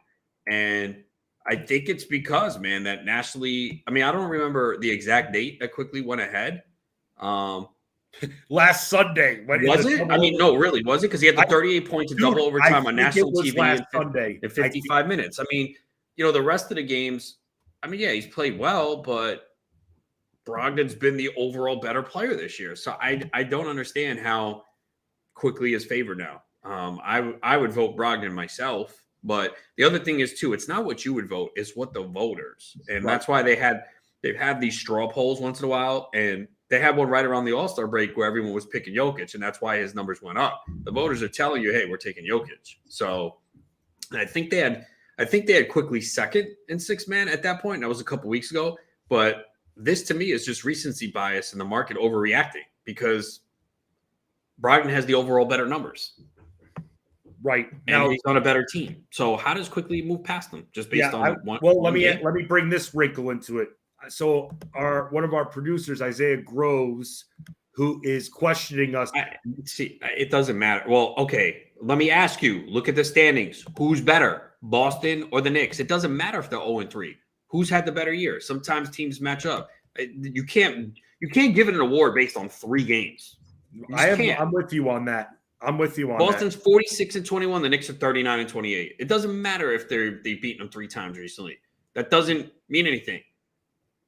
And I think it's because, man, that nationally, I mean, I don't remember the exact date that Quickly went ahead. Last Sunday. Was it? I mean, no, really, was it? Because he had the 38 points in double overtime on national TV last Sunday in 55 minutes. I mean, the rest of the games, I mean, yeah, he's played well, but Brogdon's been the overall better player this year. So I don't understand how Quickly is favored now. I would vote Brogdon myself, but the other thing is too, it's not what you would vote, it's what the voters. And that's why they've had these straw polls once in a while, and they had one right around the All-Star break where everyone was picking Jokic, and that's why his numbers went up. The voters are telling you, hey, we're taking Jokic. So I think they had Quickly second in sixth man at that point. And that was a couple weeks ago. But this to me is just recency bias in the market overreacting, because Brogdon has the overall better numbers. Right. And Now he's on a better team. So how does Quickly move past them just based on one? Well, let me bring this wrinkle into it. So one of our producers, Isaiah Groves, who is questioning us. It doesn't matter. Well, okay. Let me ask you, look at the standings. Who's better, Boston or the Knicks? It doesn't matter if they're 0-3. Who's had the better year? Sometimes teams match up. You can't give it an award based on 3 games. I'm with you on that. Boston's 46-21. The Knicks are 39-28. It doesn't matter if they've beaten them 3 times recently. That doesn't mean anything.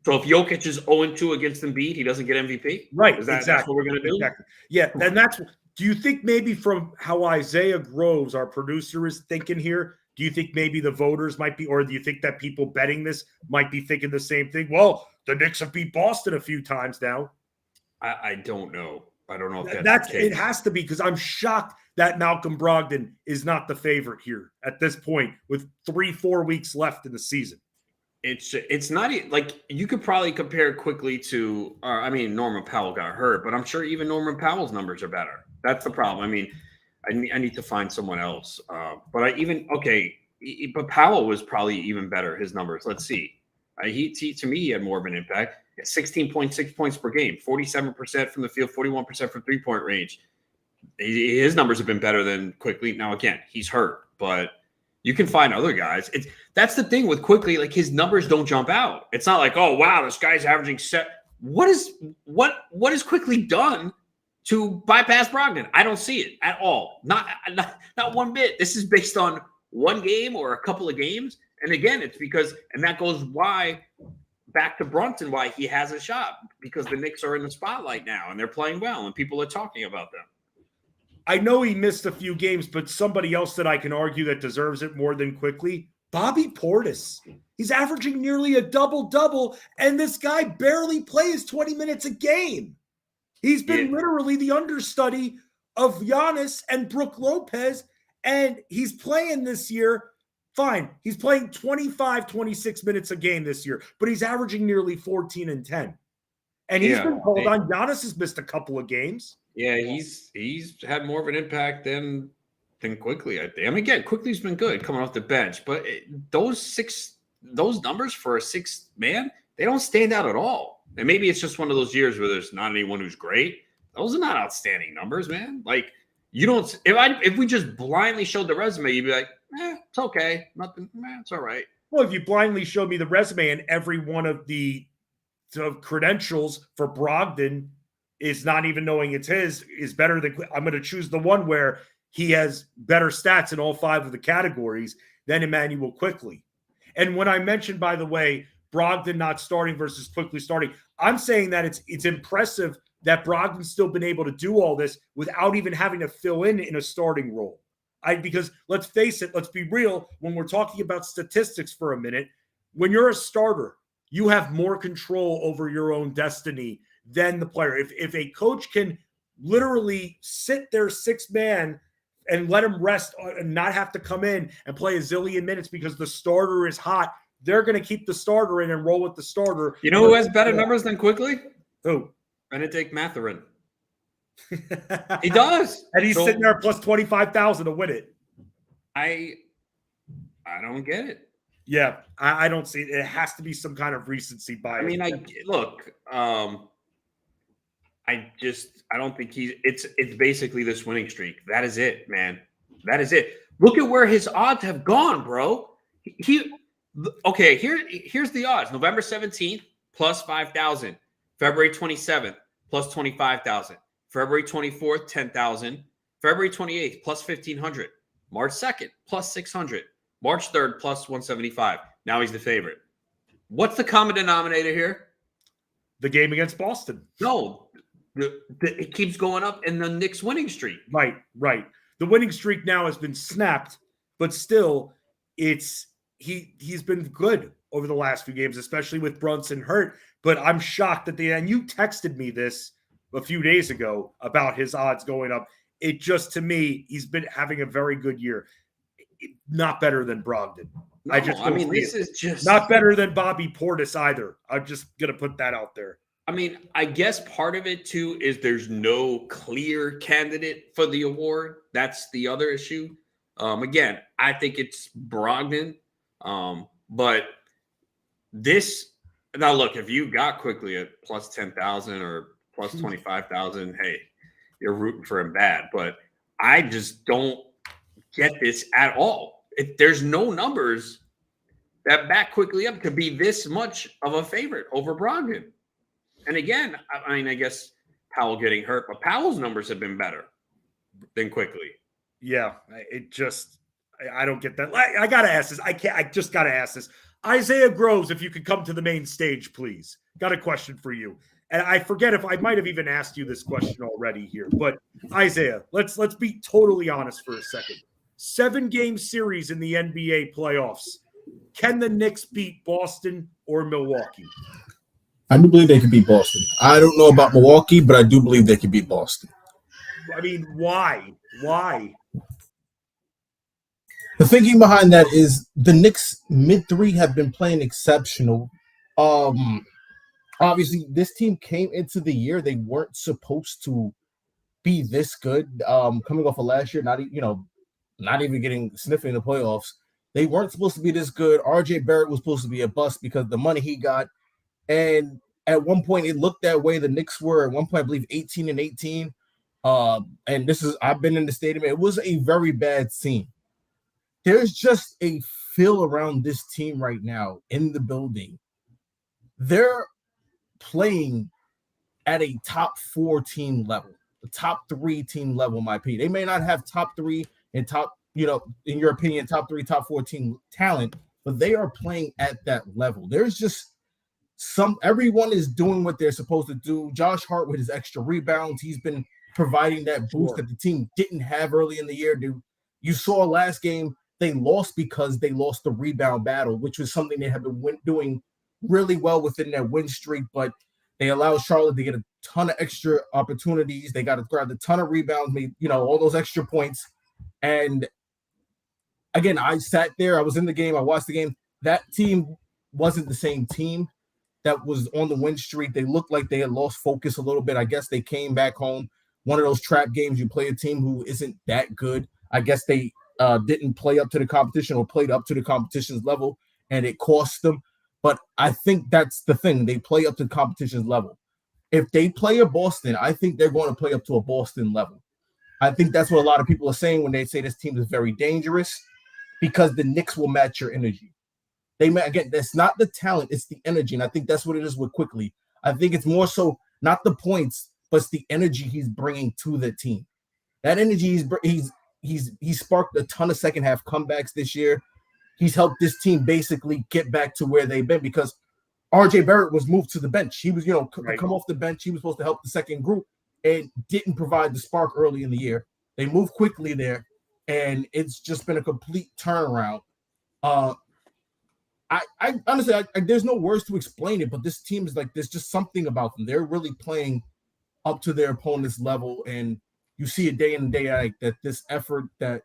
So if Jokic is 0-2 against Embiid, he doesn't get MVP? Right. That's what we're going to do? Exactly. Yeah. And do you think maybe from how Isaiah Groves, our producer, is thinking here, do you think maybe the voters might be, or do you think that people betting this might be thinking the same thing? Well, the Knicks have beat Boston a few times now. I don't know. I don't know if that's the case. It has to be, because I'm shocked that Malcolm Brogdon is not the favorite here at this point with 3-4 weeks left in the season. It's not like you could probably compare Quickly to, Norman Powell got hurt, but I'm sure even Norman Powell's numbers are better. That's the problem. I mean, I need to find someone else. But Powell was probably even better, his numbers. Let's see. To me, he had more of an impact. 16.6 points per game, 47% from the field, 41% from 3-point range. His numbers have been better than Quickly. Now, again, he's hurt, but you can find other guys. That's the thing with Quickly. Like, his numbers don't jump out. It's not like, oh wow, this guy's averaging what has Quickly done to bypass Brogdon? I don't see it at all. Not one bit. This is based on one game or a couple of games. And again, it's because, and that goes back to Brunson, why he has a shot, because the Knicks are in the spotlight now and they're playing well and people are talking about them. I know he missed a few games, but somebody else that I can argue that deserves it more than Quickly, Bobby Portis. He's averaging nearly a double-double, and this guy barely plays 20 minutes a game. He's been literally the understudy of Giannis and Brook Lopez, and he's playing this year. Fine, he's playing 25, 26 minutes a game this year, but he's averaging nearly 14 and 10. And he's been called on. Giannis has missed a couple of games. Yeah, he's had more of an impact than Quickly. I mean, again, Quickly's been good coming off the bench, but those numbers for a sixth man, they don't stand out at all. And maybe it's just one of those years where there's not anyone who's great. Those are not outstanding numbers, man. Like, you don't. If we just blindly showed the resume, you'd be like, it's okay, nothing. It's all right. Well, if you blindly showed me the resume and every one of the credentials for Brogdon is not even knowing it's his is better than, I'm going to choose the one where he has better stats in all 5 of the categories than Emmanuel Quickly. And when I mentioned, by the way, Brogdon not starting versus Quickly starting, I'm saying that it's impressive that Brogdon's still been able to do all this without even having to fill in a starting role. Because let's face it, let's be real, when we're talking about statistics for a minute, when you're a starter, you have more control over your own destiny than the player. If a coach can literally sit their sixth man and let him rest and not have to come in and play a zillion minutes because the starter is hot, they're going to keep the starter in and roll with the starter. You know who has better numbers than Quickly? Who? Benedict Mathurin. He does. And he's So sitting there plus 25,000 to win it. I don't get it. Yeah, I don't see it. It has to be some kind of recency bias. I mean, look. I don't think it's basically this winning streak. That is it, man. That is it. Look at where his odds have gone, bro. Here's the odds. November 17th plus 5,000. February 27th plus 25,000. February 24th 10,000. February 28th plus 1,500. March 2nd plus 600. March 3rd plus 175. Now he's the favorite. What's the common denominator here? The game against Boston. No, it keeps going up in the Knicks winning streak. Right. The winning streak now has been snapped, but still, he's been good over the last few games, especially with Brunson hurt. But I'm shocked and you texted me this a few days ago about his odds going up. It just, to me, he's been having a very good year. Not better than Brogdon. No, this is just not better than Bobby Portis either. I'm just gonna put that out there. I mean, I guess part of it too is there's no clear candidate for the award. That's the other issue. Again, I think it's Brogdon. But this now look, if you got Quickly at plus 10,000 or plus 25,000, hey, you're rooting for him bad. But I just don't get this at all. There's no numbers that back Quickly up to be this much of a favorite over Brogdon. And again, I mean, I guess Powell getting hurt, but Powell's numbers have been better than Quickly. Yeah, I don't get that. I gotta ask this. I just gotta ask this. Isaiah Groves, if you could come to the main stage, please. Got a question for you. And I forget if I might have even asked you this question already here, but Isaiah, let's be totally honest for a second. 7-game series in the NBA playoffs. Can the Knicks beat Boston or Milwaukee? I do believe they can beat Boston. I don't know about Milwaukee, but I do believe they can beat Boston. I mean, why? Why? The thinking behind that is the Knicks mid-3 have been playing exceptional. Obviously, this team came into the year, they weren't supposed to be this good. Coming off of last year, not even getting sniffing the playoffs. They weren't supposed to be this good. RJ Barrett was supposed to be a bust because of the money he got. And at one point, it looked that way. The Knicks were at one point, I believe, 18-18. And I've been in the stadium. It was a very bad scene. There's just a feel around this team right now in the building. They're playing at a top 4 team level, the top 3 team level, in my opinion. They may not have top 3 and top, in your opinion, top 3, top 4 team talent, but they are playing at that level. There's just everyone is doing what they're supposed to do. Josh Hart with his extra rebounds, he's been providing that boost that the team didn't have early in the year. You saw last game, they lost because they lost the rebound battle, which was something they have been doing really well within their win streak, but they allowed Charlotte to get a ton of extra opportunities. They got to grab a ton of rebounds, made, all those extra points. And again, I sat there, I was in the game, I watched the game. That team wasn't the same team that was on the win streak. They looked like they had lost focus a little bit. I guess they came back home. One of those trap games, you play a team who isn't that good. I guess they didn't play up to the competition or played up to the competition's level, and it cost them. But I think that's the thing. They play up to the competition's level. If they play a Boston, I think they're going to play up to a Boston level. I think that's what a lot of people are saying when they say this team is very dangerous, because the Knicks will match your energy. Again, that's not the talent, it's the energy. And I think that's what it is with Quickly. I think it's more so not the points, but it's the energy he's bringing to the team. That energy, he's sparked a ton of second half comebacks this year. He's helped this team basically get back to where they've been, because RJ Barrett was moved to the bench. He was, come off the bench. He was supposed to help the second group and didn't provide the spark early in the year. They moved Quickly there, and it's just been a complete turnaround. I honestly, there's no words to explain it, but this team is like, there's just something about them. They're really playing up to their opponent's level, and you see it day in and day out, like, that this effort that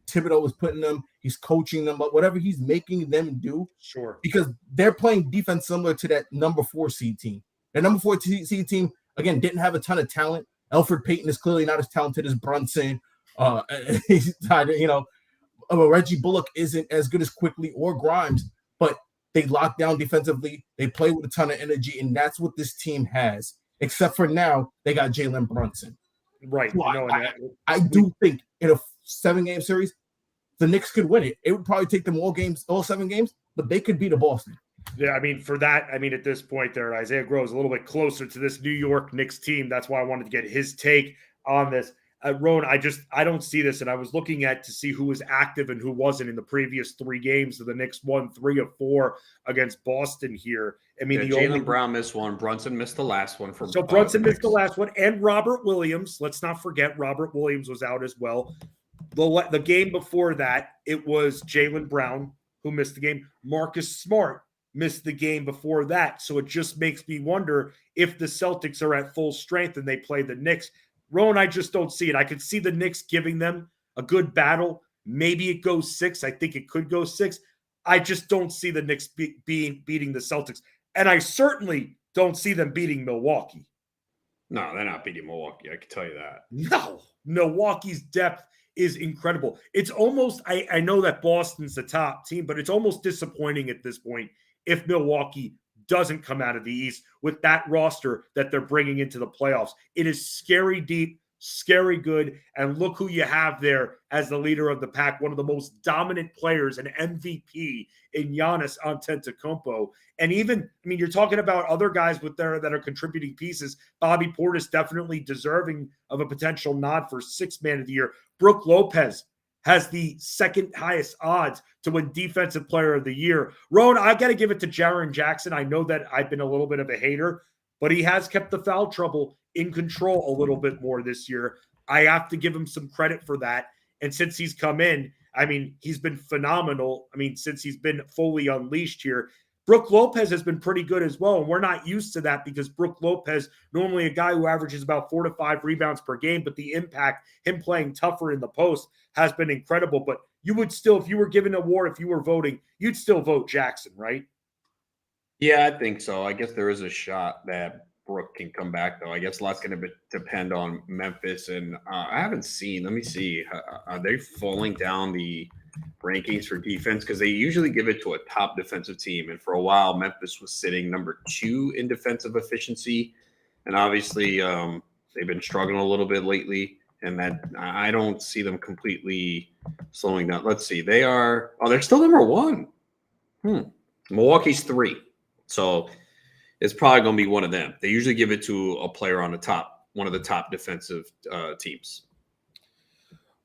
Thibodeau is putting them, he's coaching them, but whatever he's making them do, sure, because they're playing defense similar to that number 4 seed team. The number 4 seed team, again, didn't have a ton of talent. Elfrid Payton is clearly not as talented as Brunson. He's Reggie Bullock isn't as good as Quickly or Grimes, but they lock down defensively. They play with a ton of energy, and that's what this team has. Except for now, they got Jalen Brunson. Right. So I do think in a 7-game series, the Knicks could win it. It would probably take them all 7 games, but they could beat a Boston. Yeah, I mean, for that, I mean, at this point there, Isaiah grows a little bit closer to this New York Knicks team. That's why I wanted to get his take on this. Roan, I don't see this, and I was looking to see who was active and who wasn't in the previous 3 games. So the Knicks won 3 of 4 against Boston here. I mean, Jaylen Brown missed one. Brunson missed the last one. So Brunson missed the last one, and Robert Williams. Let's not forget Robert Williams was out as well. The game before that, it was Jaylen Brown who missed the game. Marcus Smart missed the game before that. So it just makes me wonder if the Celtics are at full strength and they play the Knicks. Rowan, I just don't see it. I could see the Knicks giving them a good battle. Maybe it goes 6. I think it could go 6. I just don't see the Knicks beating the Celtics. And I certainly don't see them beating Milwaukee. No, they're not beating Milwaukee. I can tell you that. No, Milwaukee's depth is incredible. It's almost, I know that Boston's the top team, but it's almost disappointing at this point if Milwaukee doesn't come out of the East with that roster that they're bringing into the playoffs. It is scary deep, scary good, and look who you have there as the leader of the pack, one of the most dominant players, an MVP in Giannis Antetokounmpo. And even, I mean, you're talking about other guys that are contributing pieces. Bobby Portis definitely deserving of a potential nod for 6th man of the year. Brook Lopez has the 2nd highest odds to win Defensive Player of the Year. Rowan, I got to give it to Jaren Jackson. I know that I've been a little bit of a hater, but he has kept the foul trouble in control a little bit more this year. I have to give him some credit for that. And since he's come in, I mean, he's been phenomenal. I mean, since he's been fully unleashed here. Brook Lopez has been pretty good as well, and we're not used to that because Brook Lopez, normally a guy who averages about 4 to 5 rebounds per game, but the impact, him playing tougher in the post, has been incredible. But you would still, if you were given an award, if you were voting, you'd still vote Jackson, right? Yeah, I think so. I guess there is a shot that Brook can come back, though. I guess a lot's going to depend on Memphis, and I haven't seen. Let me see. Are they falling down the rankings for defense? Because they usually give it to a top defensive team, and for a while, Memphis was sitting number 2 in defensive efficiency, and obviously they've been struggling a little bit lately. And that I don't see them completely slowing down. Let's see. They're still number 1. Milwaukee's 3. So it's probably going to be one of them. They usually give it to a player on one of the top defensive teams.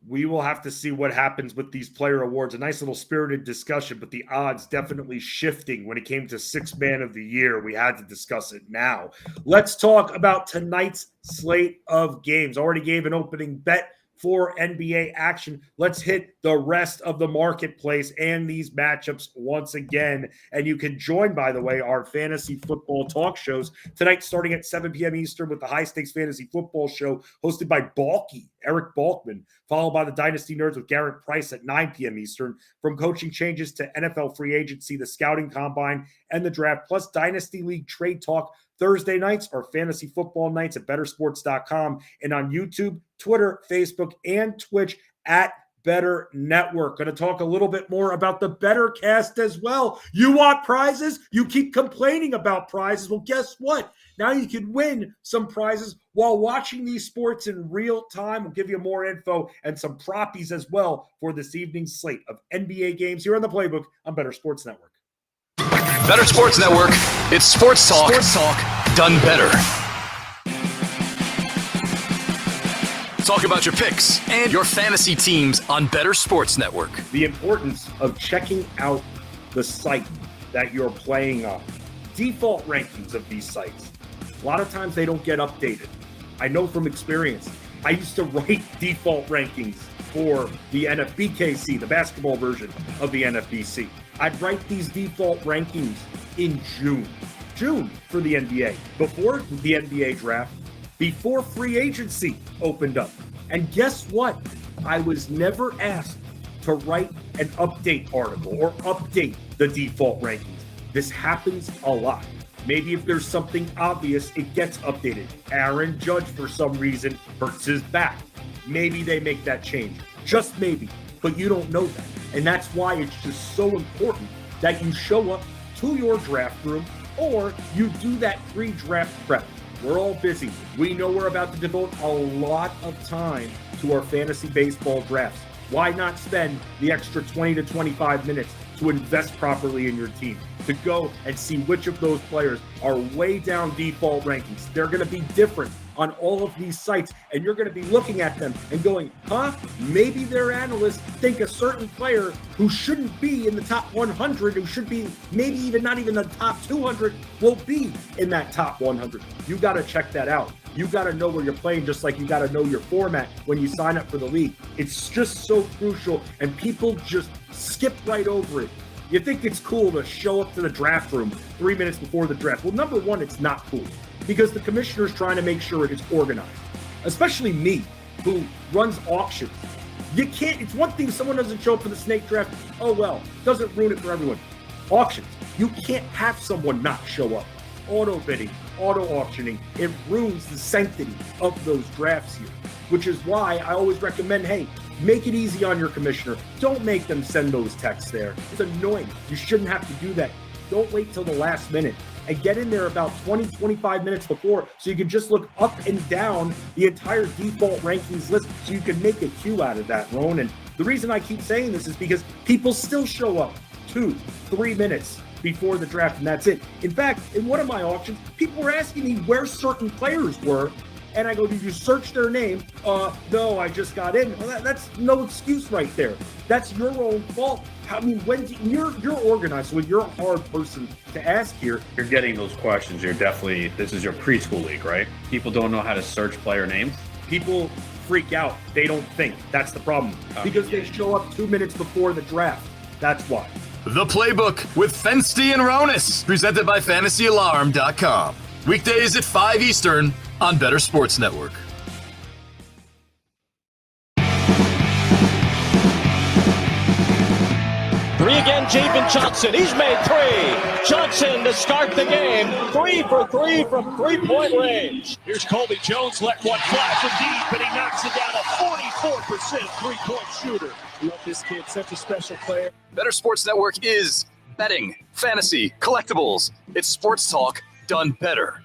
We will have to see what happens with these player awards. A nice little spirited discussion, but the odds definitely shifting when it came to 6th man of the year. We had to discuss it now. Let's talk about tonight's slate of games. Already gave an opening bet for NBA action. Let's hit the rest of the marketplace and these matchups once again. And you can join, by the way, our fantasy football talk shows tonight starting at 7 p.m. Eastern with the High Stakes Fantasy Football Show hosted by Eric Balkman, followed by the Dynasty Nerds with Garrett Price at 9 p.m. Eastern. From coaching changes to NFL free agency, the scouting combine, and the draft, plus Dynasty League trade talk. Thursday nights are fantasy football nights at bettorsports.com and on YouTube, Twitter, Facebook, and Twitch at Bettor Network. Going to talk a little bit more about the Bettor Cast as well. You want prizes? You keep complaining about prizes. Well, guess what? Now you can win some prizes while watching these sports in real time. We'll give you more info and some proppies as well for this evening's slate of NBA games here on the Playbook on Bettor Sports Network. Bettor Sports Network. It's sports talk done better. Talk about your picks and your fantasy teams on Bettor Sports Network. The importance of checking out the site that you're playing on. Default rankings of these sites. A lot of times they don't get updated. I know from experience. I used to write default rankings for the NFBKC, the basketball version of the NFBC. I'd write these default rankings in June for the NBA, before the NBA draft, before free agency opened up. And guess what? I was never asked to write an update article or update the default rankings. This happens a lot. Maybe if there's something obvious, it gets updated. Aaron Judge, for some reason, hurts his back. Maybe they make that change. Just maybe. But you don't know that. And that's why it's just so important that you show up to your draft room or you do that pre-draft prep. We're all busy. We know we're about to devote a lot of time to our fantasy baseball drafts. Why not spend the extra 20 to 25 minutes to invest properly in your team, to go and see which of those players are way down default rankings? They're going to be different on all of these sites, and you're going to be looking at them and going, maybe their analysts think a certain player who shouldn't be in the top 100, who should be maybe even not even the top 200, will be in that top 100. You got to check that out. You got to know where you're playing, just like you got to know your format when you sign up for the league. It's just so crucial, and people just skip right over it. You think it's cool to show up to the draft room 3 minutes before the draft. Well, number one, it's not cool because the commissioner's trying to make sure it is organized, especially me, who runs auctions. You can't, it's one thing if someone doesn't show up for the snake draft. Oh, well, doesn't ruin it for everyone. Auctions, you can't have someone not show up. Auto bidding, auto auctioning, it ruins the sanctity of those drafts here, which is why I always recommend, hey, make it easy on your commissioner. Don't make them send those texts there. It's annoying. You shouldn't have to do that. Don't wait till the last minute and get in there about 20, 25 minutes before so you can just look up and down the entire default rankings list so you can make a queue out of that, Ron. And the reason I keep saying this is because people still show up 2-3 minutes before the draft, and that's it. In fact, in one of my auctions, people were asking me where certain players were, and I go, did you search their name? No, I just got in. Well, that's no excuse right there. That's your own fault. I mean, when you're organized, so you're a hard person to ask here. You're getting those questions. You're definitely, this is your preschool league, right? People don't know how to search player names. People freak out. They don't think. That's the problem. Because they show up 2 minutes before the draft. That's why. The Playbook with Fensty and Ronis, presented by FantasyAlarm.com. Weekdays at 5 Eastern on Bettor Sports Network. Three again, Javen Johnson. He's made three. Johnson to start the game. 3 for 3 from three-point range. Here's Colby Jones. Let one fly from deep, and he knocks it down. A 44% three-point shooter. Love this kid. Such a special player. Bettor Sports Network is betting, fantasy, collectibles. It's sports talk done better.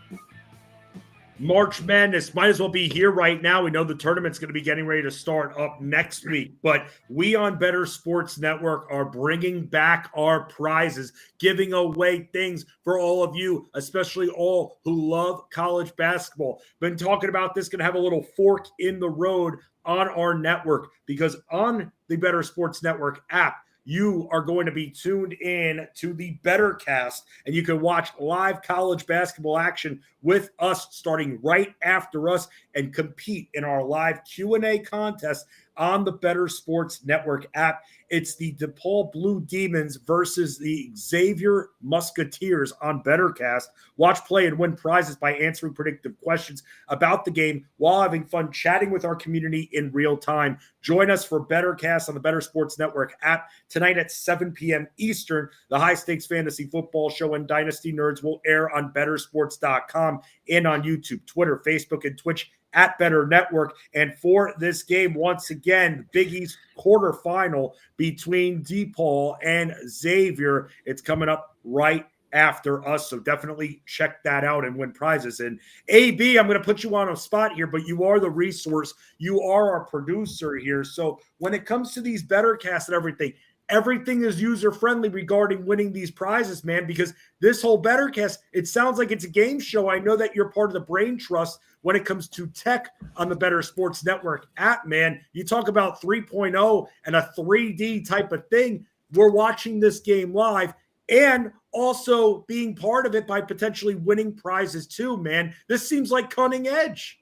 March Madness might as well be here right now. We know the tournament's going to be getting ready to start up next week, but we on Bettor Sports Network are bringing back our prizes, giving away things for all of you, especially all who love college basketball. Been talking about this, going to have a little fork in the road on our network, because on the Bettor Sports Network app, you are going to be tuned in to the Bettorcast, and you can watch live college basketball action with us starting right after us and compete in our live Q&A contest on the Bettor Sports Network app. It's the DePaul Blue Demons versus the Xavier Musketeers on Bettorcast. Watch, play, and win prizes by answering predictive questions about the game while having fun chatting with our community in real time. Join us for Bettorcast on the Bettor Sports Network app tonight at 7 p.m. Eastern. The High Stakes Fantasy Football Show and Dynasty Nerds will air on bettorsports.com and on YouTube, Twitter, Facebook, and Twitch at Bettor Network. And for this game, once again, Big East quarterfinal between DePaul and Xavier. It's coming up right after us, so definitely check that out and win prizes. And AB, I'm going to put you on a spot here, but you are the resource. You are our producer here. So when it comes to these Bettorcasts and everything is user-friendly regarding winning these prizes, man, because this whole Bettorcast, it sounds like it's a game show. I know that you're part of the brain trust when it comes to tech on the Bettor Sports Network app, man. You talk about 3.0 and a 3D type of thing. We're watching this game live and also being part of it by potentially winning prizes too, man. This seems like cutting edge.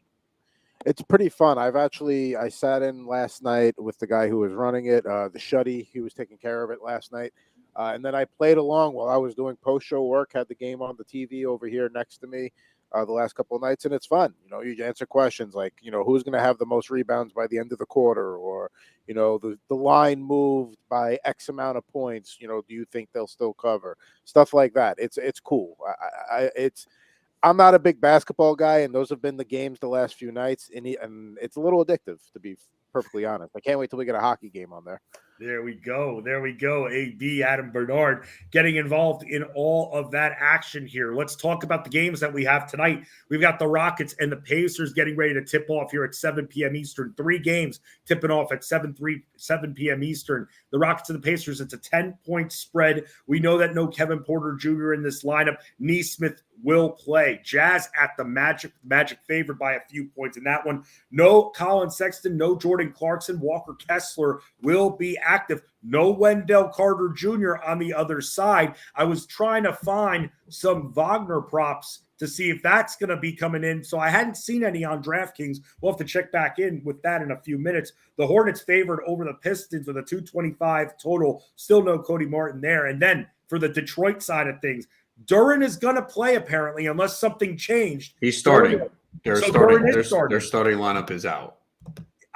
It's pretty fun. I sat in last night with the guy who was running it, the Shuddy. He was taking care of it last night. And then I played along while I was doing post-show work, had the game on the TV over here next to me the last couple of nights, and it's fun. You answer questions like, who's going to have the most rebounds by the end of the quarter, or, the line moved by X amount of points. Do you think they'll still cover? Stuff like that. It's cool. I'm not a big basketball guy, and those have been the games the last few nights, and it's a little addictive, to be perfectly honest. I can't wait till we get a hockey game on there. There we go. There we go. AB, Adam Bernard, getting involved in all of that action here. Let's talk about the games that we have tonight. We've got the Rockets and the Pacers getting ready to tip off here at 7 p.m. Eastern. 3 games tipping off at 7 p.m. Eastern. The Rockets and the Pacers, it's a 10-point spread. We know that no Kevin Porter Jr. in this lineup. Nesmith will play. Jazz at the Magic favored by a few points in that one. No Colin Sexton, no Jordan Clarkson. Walker Kessler will be active. No Wendell Carter Jr. on the other side. I was trying to find some Wagner props to see if that's going to be coming in. So I hadn't seen any on DraftKings. We'll have to check back in with that in a few minutes. The Hornets favored over the Pistons with a 225 total. Still no Cody Martin there. And then for the Detroit side of things, Duren is going to play apparently unless something changed. He's starting. Their starting lineup is out.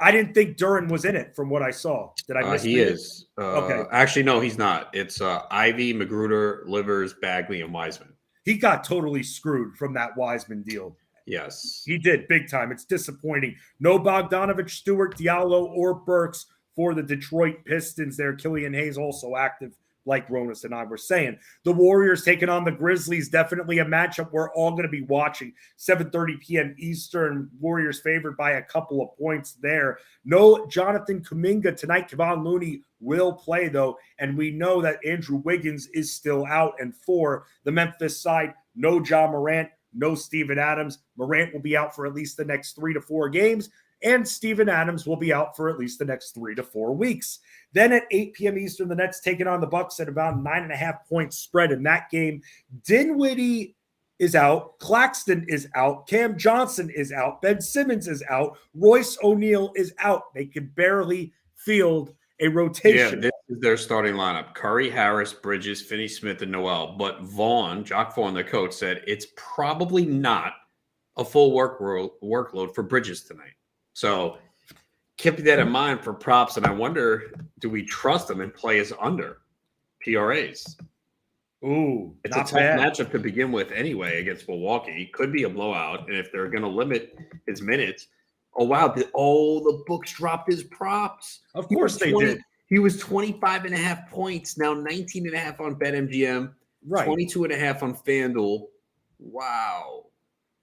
I didn't think Duren was in it from what I saw. Did I miss He is. Okay. Actually, no, he's not. It's Ivy, Magruder, Livers, Bagley, and Wiseman. He got totally screwed from that Wiseman deal. Yes. He did big time. It's disappointing. No Bogdanovich, Stewart, Diallo, or Burks for the Detroit Pistons there. Killian Hayes also active, like Ronas and I were saying. The Warriors taking on the Grizzlies, definitely a matchup we're all going to be watching. 7:30 p.m. Eastern, Warriors favored by a couple of points there. No Jonathan Kuminga tonight. Kevon Looney will play, though, and we know that Andrew Wiggins is still out. And for the Memphis side, no Ja Morant, no Steven Adams. Morant will be out for at least the next 3 to 4 games, and Steven Adams will be out for at least the next 3 to 4 weeks. Then at 8 p.m. Eastern, the Nets taking on the Bucks at about 9.5-point spread in that game. Dinwiddie is out. Claxton is out. Cam Johnson is out. Ben Simmons is out. Royce O'Neal is out. They can barely field a rotation. Yeah, this is their starting lineup. Curry, Harris, Bridges, Finney-Smith, and Noel. But Jock Vaughn, the coach, said it's probably not a full workload for Bridges tonight. So keep that in mind for props. And I wonder, do we trust him and play as under PRAs? Ooh, it's a tough matchup to begin with anyway against Milwaukee. Could be a blowout. And if they're going to limit his minutes, oh, wow. The books dropped his props. Of course they did. He was 25.5 points, now 19.5 on BetMGM, right. 22.5 on FanDuel. Wow.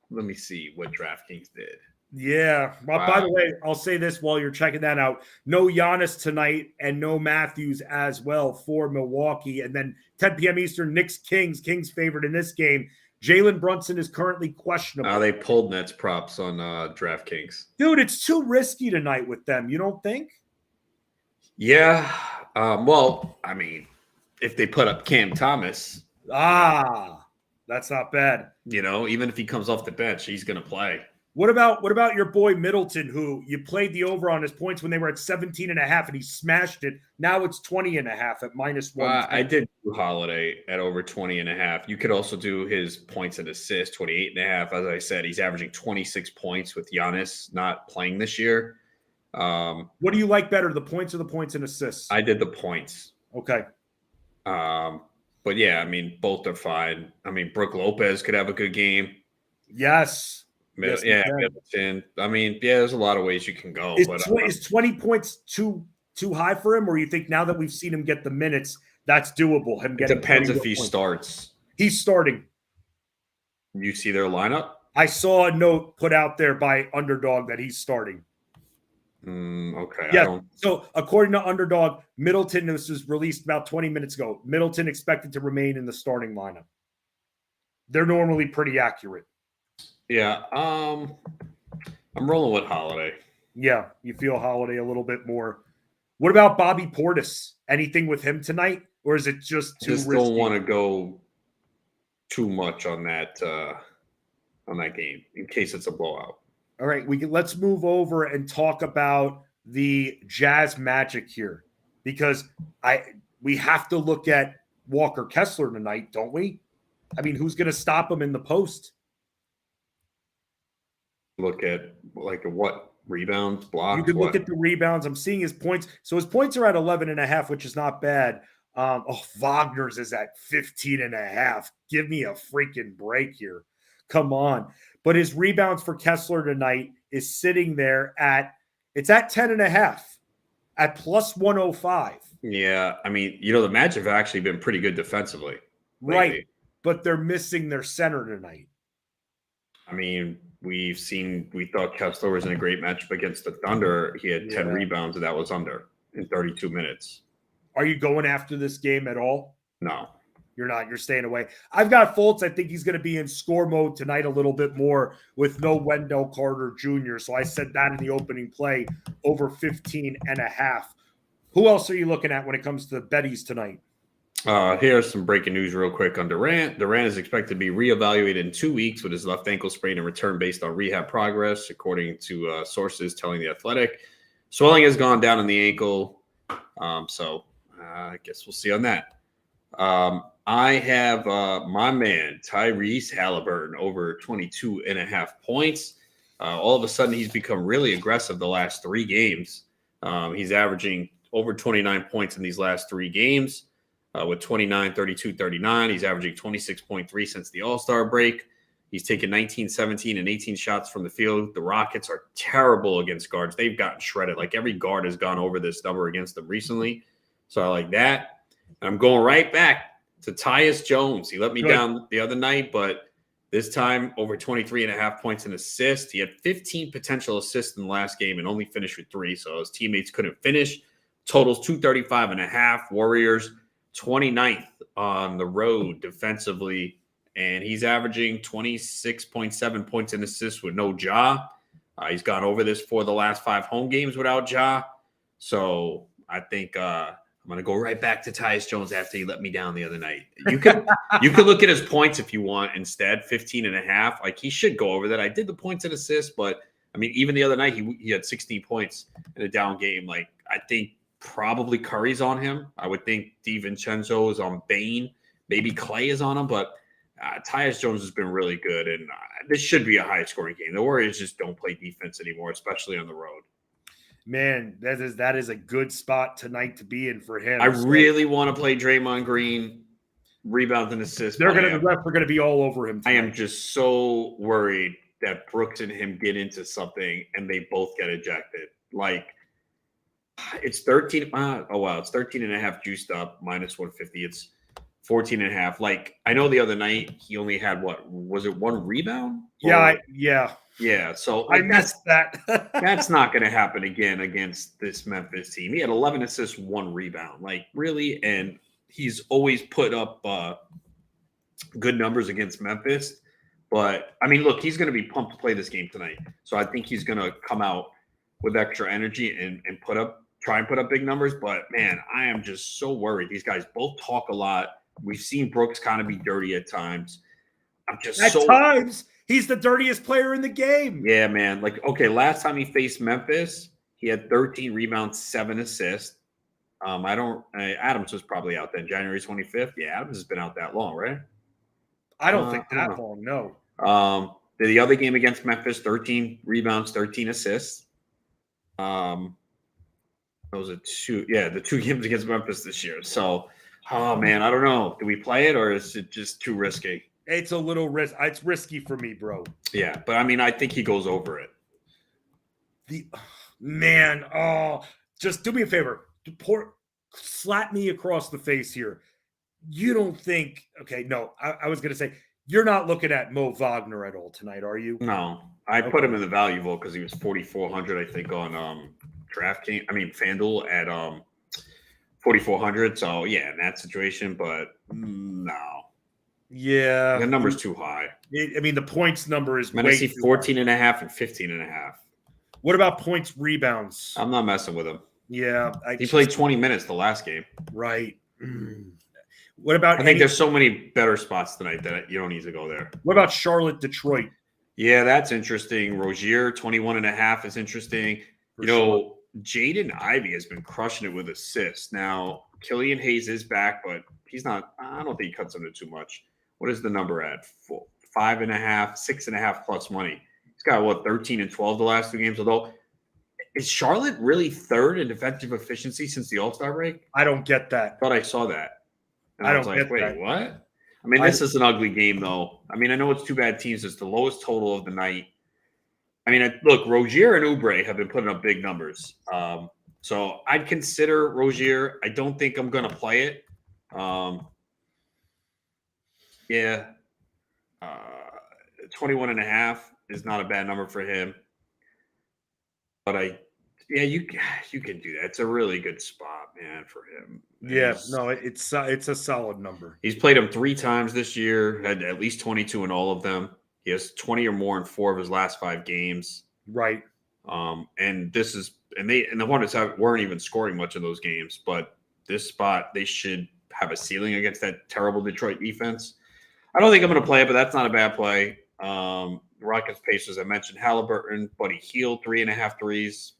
Let me see what DraftKings did. Yeah. Well, wow. By the way, I'll say this while you're checking that out. No Giannis tonight and no Matthews as well for Milwaukee. And then 10 p.m. Eastern, Knicks-Kings. Kings favored in this game. Jalen Brunson is currently questionable. They pulled Nets props on DraftKings. Dude, it's too risky tonight with them. You don't think? Yeah. Well, I mean, if they put up Cam Thomas. That's not bad. Even if he comes off the bench, he's going to play. What about your boy Middleton, who you played the over on his points when they were at 17.5 and he smashed it? Now it's 20.5 at -1. I did do Holiday at over 20.5. You could also do his points and assists, 28.5. As I said, he's averaging 26 points with Giannis not playing this year. What do you like better, the points or the points and assists? I did the points. Okay. But yeah, I mean, both are fine. I mean, Brook Lopez could have a good game. Yes. Middleton. I mean, there's a lot of ways you can go. Is 20 points too high for him, or you think now that we've seen him get the minutes, that's doable? It depends if he starts. He's starting. You see their lineup? I saw a note put out there by Underdog that he's starting. Okay. Yeah. So according to Underdog, Middleton, this was released about 20 minutes ago. Middleton expected to remain in the starting lineup. They're normally pretty accurate. Yeah. I'm rolling with Holiday. Yeah. You feel Holiday a little bit more. What about Bobby Portis? Anything with him tonight? Or is it just too risky? Don't want to go too much on that game in case it's a blowout. All right, let's move over and talk about the Jazz Magic here, because we have to look at Walker Kessler tonight, don't we? I mean, who's going to stop him in the post? Look at what rebounds, blocks. You can look at the rebounds. I'm seeing his points. So his points are at 11.5, which is not bad. Wagner's is at 15.5. Give me a freaking break here. Come on. But his rebounds for Kessler tonight is sitting there it's at 10.5 at plus 105. Yeah. I mean, the Magic have actually been pretty good defensively. Right. Lately. But they're missing their center tonight. I mean, we thought Kessler was in a great matchup against the Thunder. He had 10 rebounds, and that was under in 32 minutes. Are you going after this game at all? No. You're not. You're staying away. I've got Fultz. I think he's going to be in score mode tonight a little bit more with no Wendell Carter Jr. So I said that in the opening play, over 15.5. Who else are you looking at when it comes to the betties tonight? Here's some breaking news real quick on Durant. Durant is expected to be reevaluated in 2 weeks with his left ankle sprain and return based on rehab progress, according to sources telling The Athletic. Swelling has gone down in the ankle, so I guess we'll see on that. I have my man, Tyrese Halliburton, over 22.5 points. All of a sudden, he's become really aggressive the last 3 games. He's averaging over 29 points in these last 3 games. With 29, 32, 39. He's averaging 26.3 since the All-Star break. He's taken 19, 17, and 18 shots from the field. The Rockets are terrible against guards. They've gotten shredded. Like, every guard has gone over this number against them recently. So I like that. And I'm going right back to Tyus Jones. He let me down the other night, but this time over 23.5 points and assists. He had 15 potential assists in the last game and only finished with 3. So his teammates couldn't finish. Totals 235.5. Warriors 29th on the road defensively, and he's averaging 26.7 points and assists with no Ja. He's gone over this for the last 5 home games without Ja. So I think I'm going to go right back to Tyus Jones after he let me down the other night. You could look at his points if you want instead, 15.5. Like, he should go over that. I did the points and assists, but I mean, even the other night he had 16 points in a down game. Like, I think probably Curry's on him. I would think DiVincenzo is on Bane. Maybe Clay is on him, but Tyus Jones has been really good, and this should be a high-scoring game. The Warriors just don't play defense anymore, especially on the road. Man, that is a good spot tonight to be in for him. I really want to play Draymond Green, rebounds and assists. The refs are going to be all over him tonight. I am just so worried that Brooks and him get into something and they both get ejected. Like, it's 13. Oh, wow. It's 13.5 juiced up, minus 150. It's 14.5. Like, I know the other night he only had, was it 1 rebound? Yeah. Yeah. So I missed that. That's not going to happen again against this Memphis team. He had 11 assists, 1 rebound. Like, really? And he's always put up good numbers against Memphis. But, I mean, look, he's going to be pumped to play this game tonight. So I think he's going to come out with extra energy and try and put up big numbers. But, man, I am just so worried. These guys both talk a lot. We've seen Brooks kind of be dirty at times. I'm just at times. He's the dirtiest player in the game. Yeah, man. Like, okay, last time he faced Memphis, he had 13 rebounds, 7 assists. Adams was probably out then, January 25th. Yeah, Adams has been out that long, right? I don't think that long, no. The other game against Memphis, 13 rebounds, 13 assists. Those are the 2 games against Memphis this year. So, oh, man, I don't know. Do we play it or is it just too risky? It's a little risk. It's risky for me, bro. Yeah, but I mean, I think he goes over it. Just do me a favor. Slap me across the face here. You don't think? Okay, no. I was going to say you're not looking at Mo Wagner at all tonight, are you? No, I put him in the value vote because he was 4,400, I think, on FanDuel at 4,400. So yeah, in that situation, but no. Yeah. The number's too high. The points number is I see 14.5 and 15.5. What about points rebounds? I'm not messing with him. Yeah. He played 20 minutes the last game. Right. What about I think there's so many better spots tonight that you don't need to go there. What about Charlotte, Detroit? Yeah, that's interesting. Rozier, 21.5 is interesting. Jaden Ivey has been crushing it with assists. Now, Killian Hayes is back, but he's not. I don't think he cuts under too much. What is the number at? 5.5, 6.5 plus money. He's got, 13 and 12 the last 2 games. Although, is Charlotte really third in defensive efficiency since the All-Star break? I don't get that. I thought I saw that. And I was don't like, get wait, that. what? I mean, this is an ugly game, though. I mean, I know it's 2 bad teams. It's the lowest total of the night. I mean, look, Rozier and Oubre have been putting up big numbers. So I'd consider Rozier. I don't think I'm going to play it. 21.5 is not a bad number for him. But you can do that. It's a really good spot, man, for him. It's a solid number. He's played him 3 times this year, had at least 22 in all of them. He has 20 or more in 4 of his last 5 games. Right. And the Hornets weren't even scoring much in those games, but this spot, they should have a ceiling against that terrible Detroit defense. I don't think I'm going to play it, but that's not a bad play. Rockets Pacers, I mentioned Halliburton, Buddy Hield, 3.5 threes.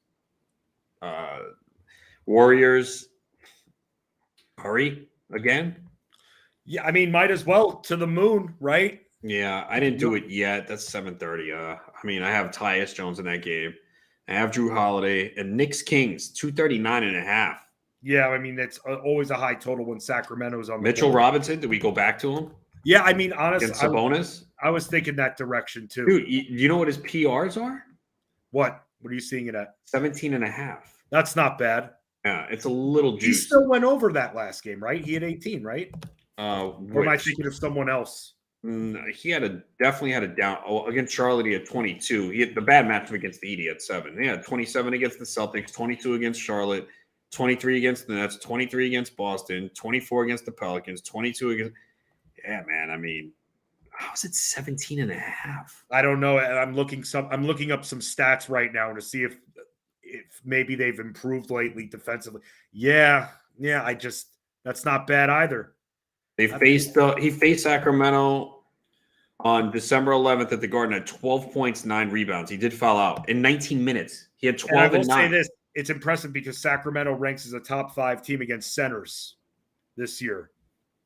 Warriors, Curry again. Yeah, I mean, might as well to the moon, right? Yeah, I didn't do it yet. That's 7:30. I mean, I have Tyus Jones in that game. I have Drew Holiday and Knicks Kings, 239.5. Yeah, I mean, it's always a high total when Sacramento's on. Mitchell Robinson, did we go back to him? Yeah, I mean, honestly, Sabonis. I was thinking that direction too. Dude, you know what his PRs are? What are you seeing it at? 17.5. That's not bad. Yeah, it's a little juice. He still went over that last game, right? He had 18, right? Or am I thinking of someone else? He definitely had a down. Against Charlotte, he had 22. He had the bad matchup against the Heat. He had 7. He had 27 against the Celtics, 22 against Charlotte, 23 against the Nets, 23 against Boston, 24 against the Pelicans, 22 against. Yeah, man. I mean, how is it 17.5? I don't know. I'm looking up some stats right now to see if maybe they've improved lately defensively. Yeah. That's not bad either. He faced Sacramento on December 11th at the Garden at 12 points, 9 rebounds. He did foul out in 19 minutes. He had 12 and 9. Say this: it's impressive because Sacramento ranks as a top 5 team against centers this year.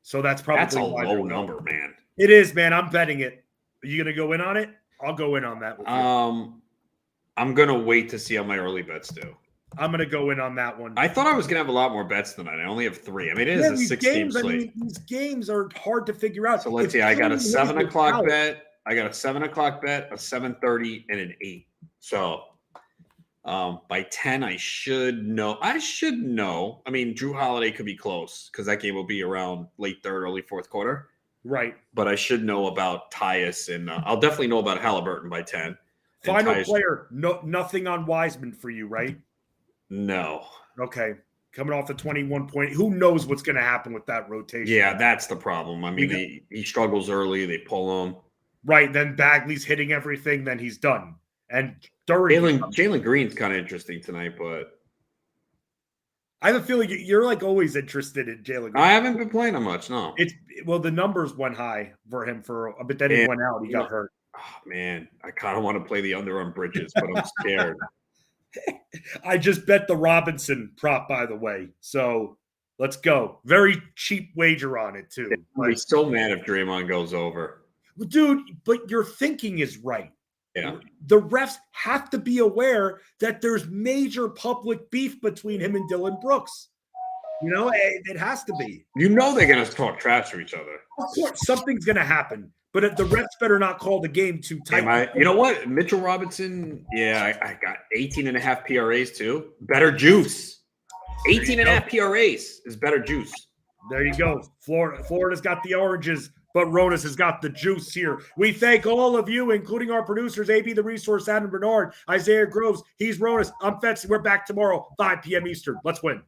So that's probably a low number, man. It is, man. I'm betting it. Are you gonna go in on it? I'll go in on that with you. I'm gonna wait to see how my early bets do. I'm going to go in on that one. I thought I was going to have a lot more bets tonight. I only have 3. I mean, it is a 6-game slate. I mean, these games are hard to figure out. So let's see. I got a 7 o'clock bet. I got a 7 o'clock bet, a 7:30, and an 8. So by 10, I should know. I mean, Drew Holiday could be close because that game will be around late 3rd, early 4th quarter. Right. But I should know about Tyus, and I'll definitely know about Halliburton by 10. Final player, nothing on Wiseman for you, right? No. Okay. Coming off the 21 point. Who knows what's going to happen with that rotation? Yeah, that's the problem. I mean, he struggles early. They pull him. Right. Then Bagley's hitting everything. Then he's done. And Jalen Green's kind of interesting tonight, but I have a feeling you're like always interested in Jalen Green. I haven't been playing him much, no. The numbers went high for him but then he went out. He got hurt. Oh, man, I kind of want to play the under on Bridges, but I'm scared. I just bet the Robinson prop, by the way. So let's go. Very cheap wager on it, too. I'd be so mad if Draymond goes over. Dude, but your thinking is right. Yeah. The refs have to be aware that there's major public beef between him and Dylan Brooks. You know, it has to be. You know they're going to talk trash to each other. Of course, something's going to happen. But the refs better not call the game too tight. You know what? Mitchell Robinson, I got 18.5 PRAs too. Better juice. 18.5 PRAs is better juice. There you go. Florida's got the oranges, but Ronas has got the juice here. We thank all of you, including our producers, AB The Resource, Adam Bernard, Isaiah Groves. He's Ronas. I'm Fetzy. We're back tomorrow, 5 p.m. Eastern. Let's win.